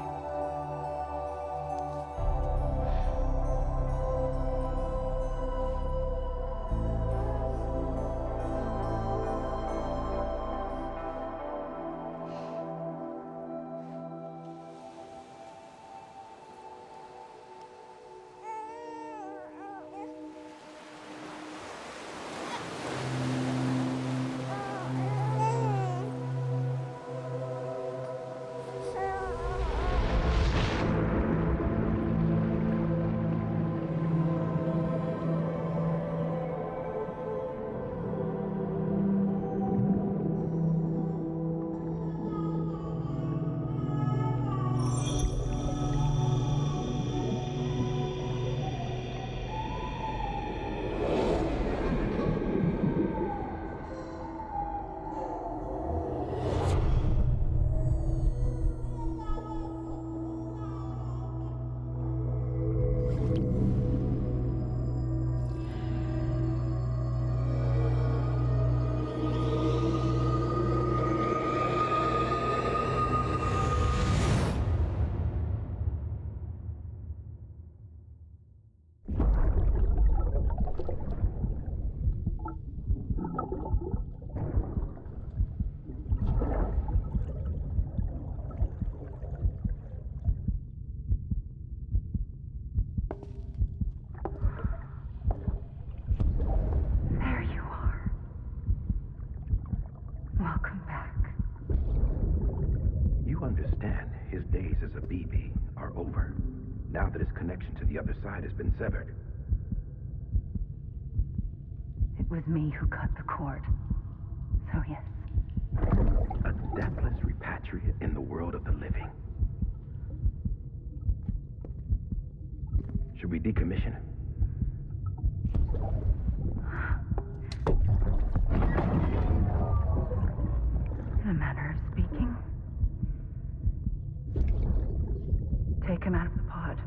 Now that his connection to the other side has been severed. It was me who cut the cord. So yes. A deathless repatriate in the world of the living. Should we decommission him? In a manner of speaking. Take him out of the pod.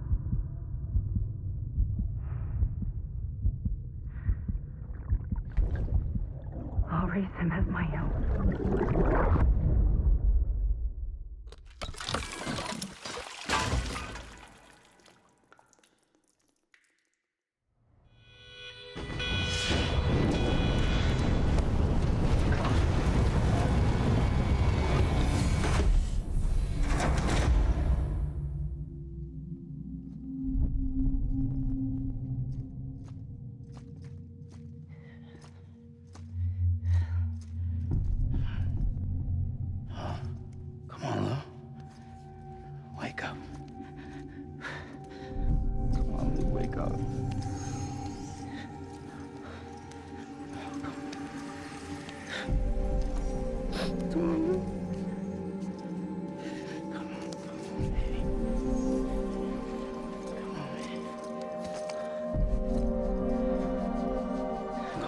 I'll raise him as my own.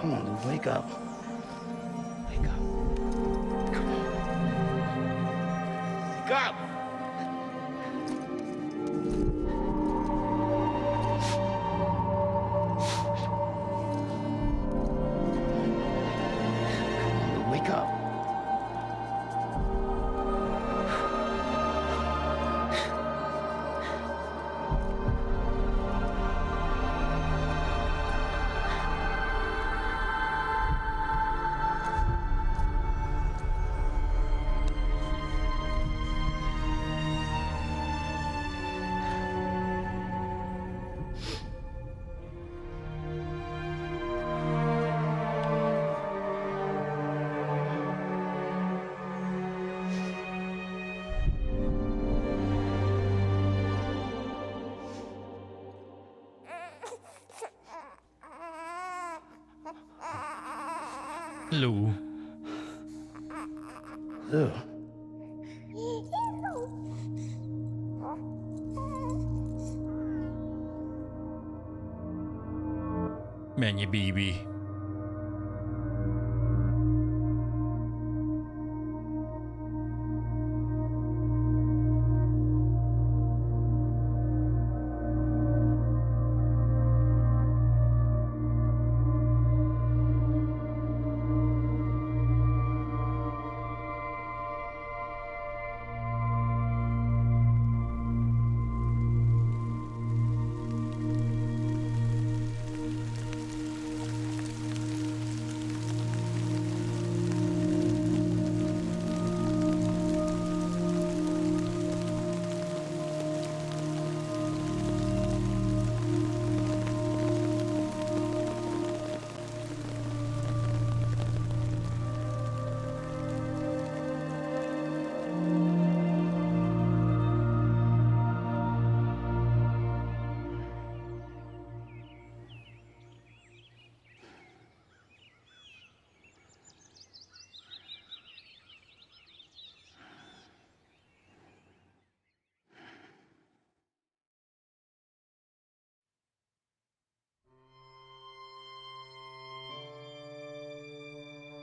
Come on, Lou, wake up. Wake up. Come on. Wake up! Come on, Lou, wake up. Lou. Lou. Mennyi Bibi.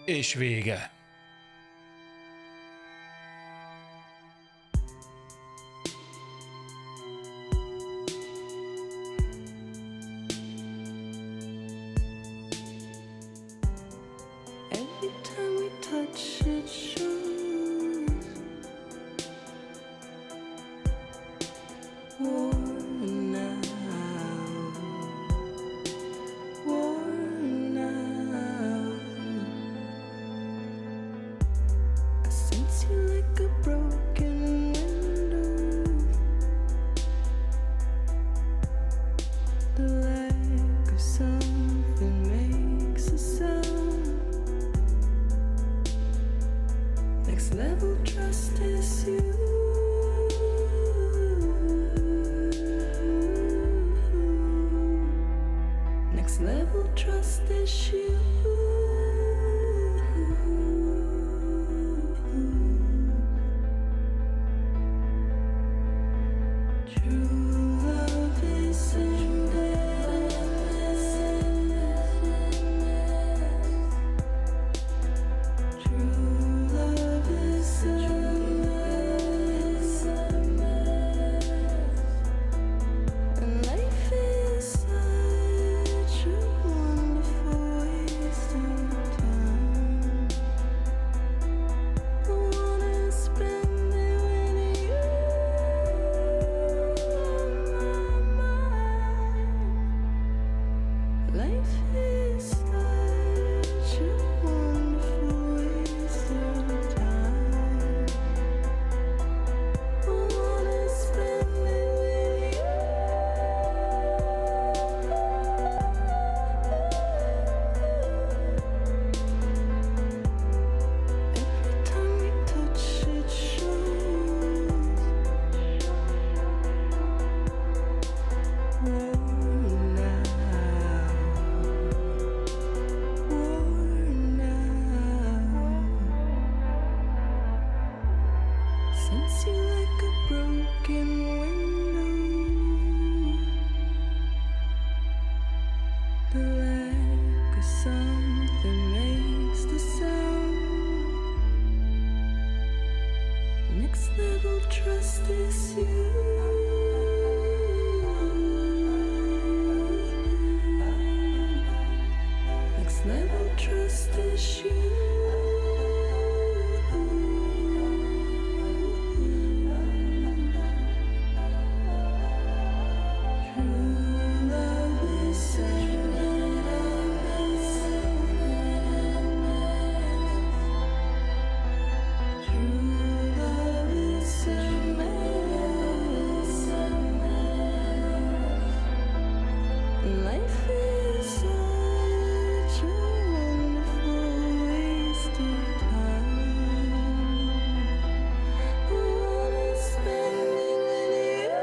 És vége. Every time we touch it shows worn out, worn out. I sense you like a broken window, the lack of something makes a sound. Next level trust is you. Next level trust is you. True love is endless. True love is endless. And life is such a wonderful waste of time. I wanna spend it with you on my mind. Life is such a wonderful waste of time. I wanna spend it with you. Every time we touch it shows worn out, worn out. Sense you like a broken window, the lack of something makes the sound. Next level trust is you. Next level trust is you. True love is endless. True love is endless. Life is such a wonderful waste of time. I wanna spend it with you.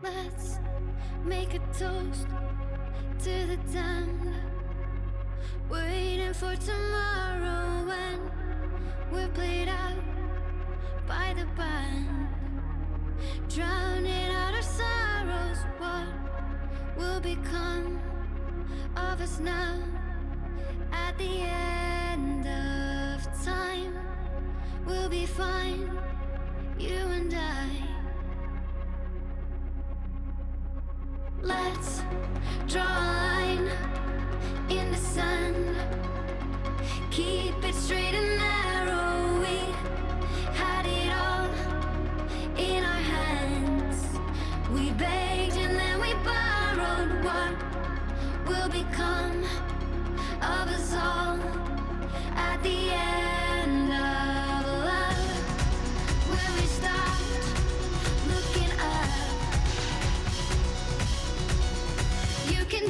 Let's make a toast to the time Waiting for tomorrow when we're played out by the band, drowning out our sorrows. What will become of us now at the end of time? We'll be fine, you and I. Let's draw a line in the sand, keep it straight and narrow. We had it all in our hands. We begged and then we borrowed. What will become of us all at the end of love? When we stopped looking up, you can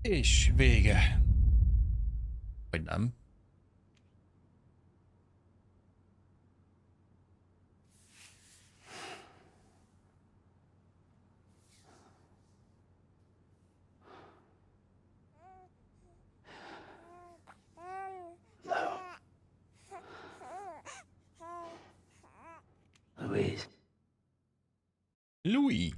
És vége. Vagy nem? Louise. Louis.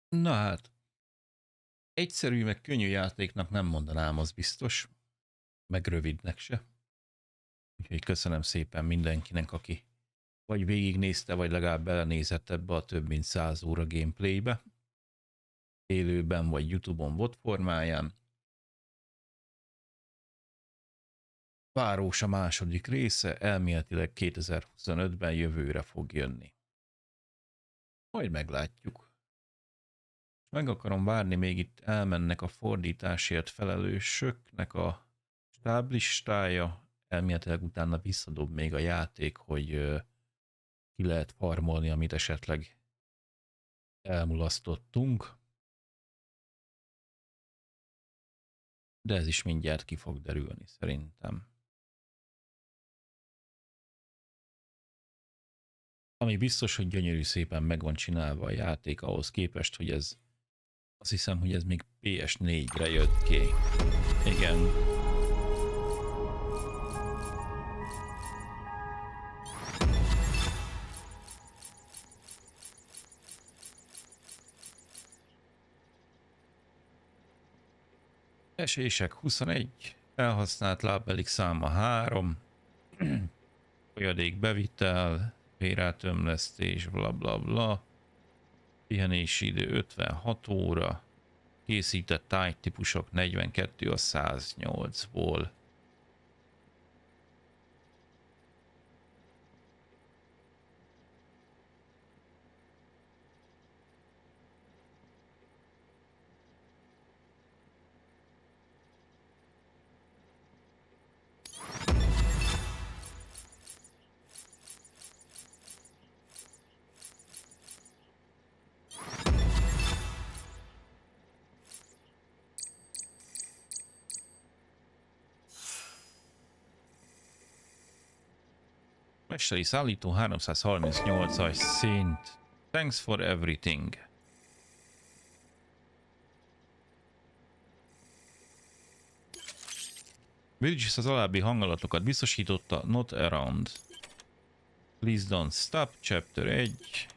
Na hát, egyszerű meg könnyű játéknak nem mondanám, az biztos, meg rövidnek se. Úgyhogy köszönöm szépen mindenkinek, aki vagy végignézte, vagy legalább belenézett ebbe a több mint 100 óra gameplaybe, élőben vagy YouTube-on VOD formáján. Várós a második része, elméletileg 2025-ben jövőre fog jönni. Majd meglátjuk. Meg akarom várni, még itt elmennek a fordításért felelősöknek a stáblistája, elméletileg utána visszadob még a játék, hogy ki lehet farmolni, amit esetleg elmulasztottunk. De ez is mindjárt ki fog derülni, szerintem. Ami biztos, hogy gyönyörű szépen meg van csinálva a játék ahhoz képest, hogy ez, azt hiszem, hogy ez még PS4-re jött ki. Igen. Esések 21, elhasznált lábbelik száma 3, folyadék bevitel, vérátömlesztés, bla bla bla, pihenési idő 56 óra, készített tájtípusok 42 a 108-ból. Mesteri szállító 338-as szint. Thanks for everything. Bridges az alábbi hangulatokat biztosította. Not around. Please don't stop. Chapter 1.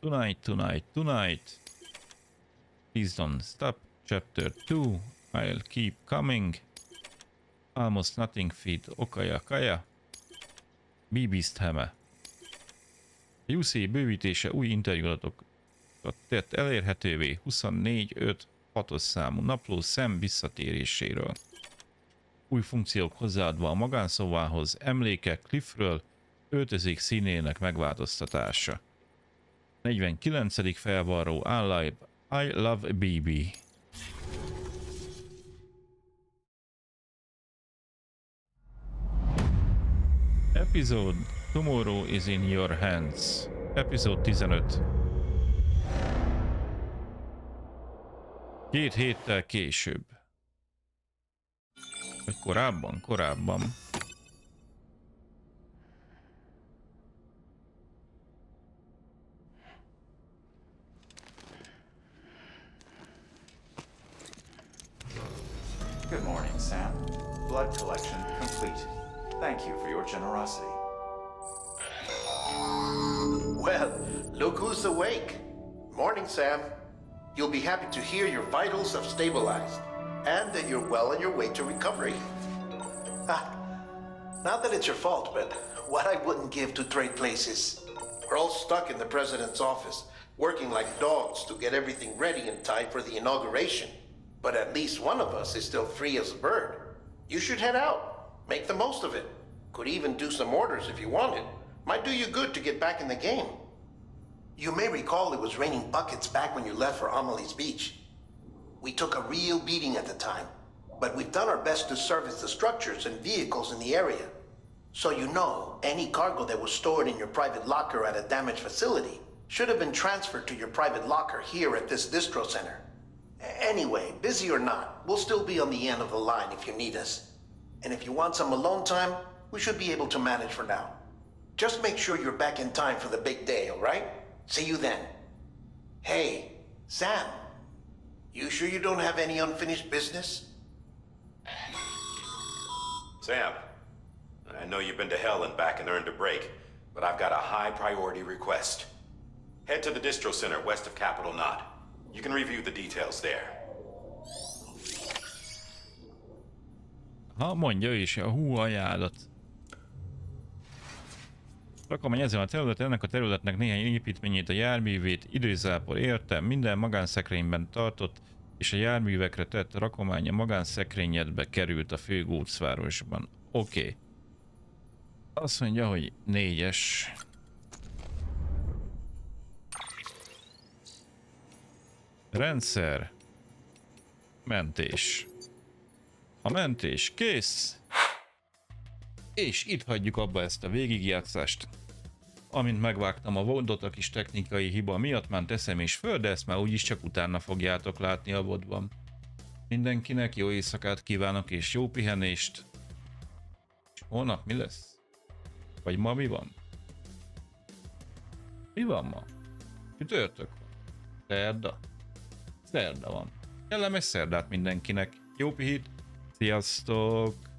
Tonight, tonight, tonight. Please don't stop. Chapter 2. I'll keep coming. Almost nothing feed. Okaya kaya. Bibiszt heme. A UC bővítése új interjúadatokat tett elérhetővé 24.5.6-os számú napló szem visszatéréséről. Új funkciók hozzáadva a magánszóvához, emlékek Cliffről, öltözék színének megváltoztatása. 49. felvarró állap I love BB. Episode Tomorrow is in your hands. Episode 15. 2 héttel később. Vagy korábban. Good morning, Sam. Blood collection complete. Thank you for your generosity. Well, look who's awake. Morning, Sam. You'll be happy to hear your vitals have stabilized and that you're well on your way to recovery. Not that it's your fault, but what I wouldn't give to trade places. We're all stuck in the president's office, working like dogs to get everything ready in time for the inauguration. But at least one of us is still free as a bird. You should head out. Make the most of it. Could even do some orders if you wanted. Might do you good to get back in the game. You may recall it was raining buckets back when you left for Amelie's Beach. We took a real beating at the time. but we've done our best to service the structures and vehicles in the area. So you know, any cargo that was stored in your private locker at a damaged facility should have been transferred to your private locker here at this distro center. Anyway, busy or not, we'll still be on the end of the line if you need us. And if you want some alone time, we should be able to manage for now. Just make sure you're back in time for the big day, all right? See you then. Hey, Sam, you sure you don't have any unfinished business? Sam, I know you've been to hell and back and earned a break, but I've got a high priority request. Head to the distro center west of Capitol Knot. You can review the details there. Ha mondja is, a hú ajánlat. Rakom, hogy ezen a területen, ennek a területnek néhány építményét, a járművét időzápor érte, minden magánszekrényben tartott, és a járművekre tett rakománya magánszekrényedbe került a főgócvárosban. Oké. Azt mondja, hogy 4-es. Rendszer. Mentés. A mentés kész. És itt hagyjuk abba ezt a végigjátszást. Amint megvágtam a VOD-ot a kis technikai hiba miatt, már teszem is föl, de ezt már úgyis csak utána fogjátok látni a VOD-ban. Mindenkinek jó éjszakát kívánok és jó pihenést. És holnap mi lesz? Vagy ma mi van? Mi van ma? Csütörtök van. Szerda. Szerda van. Kellemes szerdát mindenkinek. Jó pihit. Sziasztok!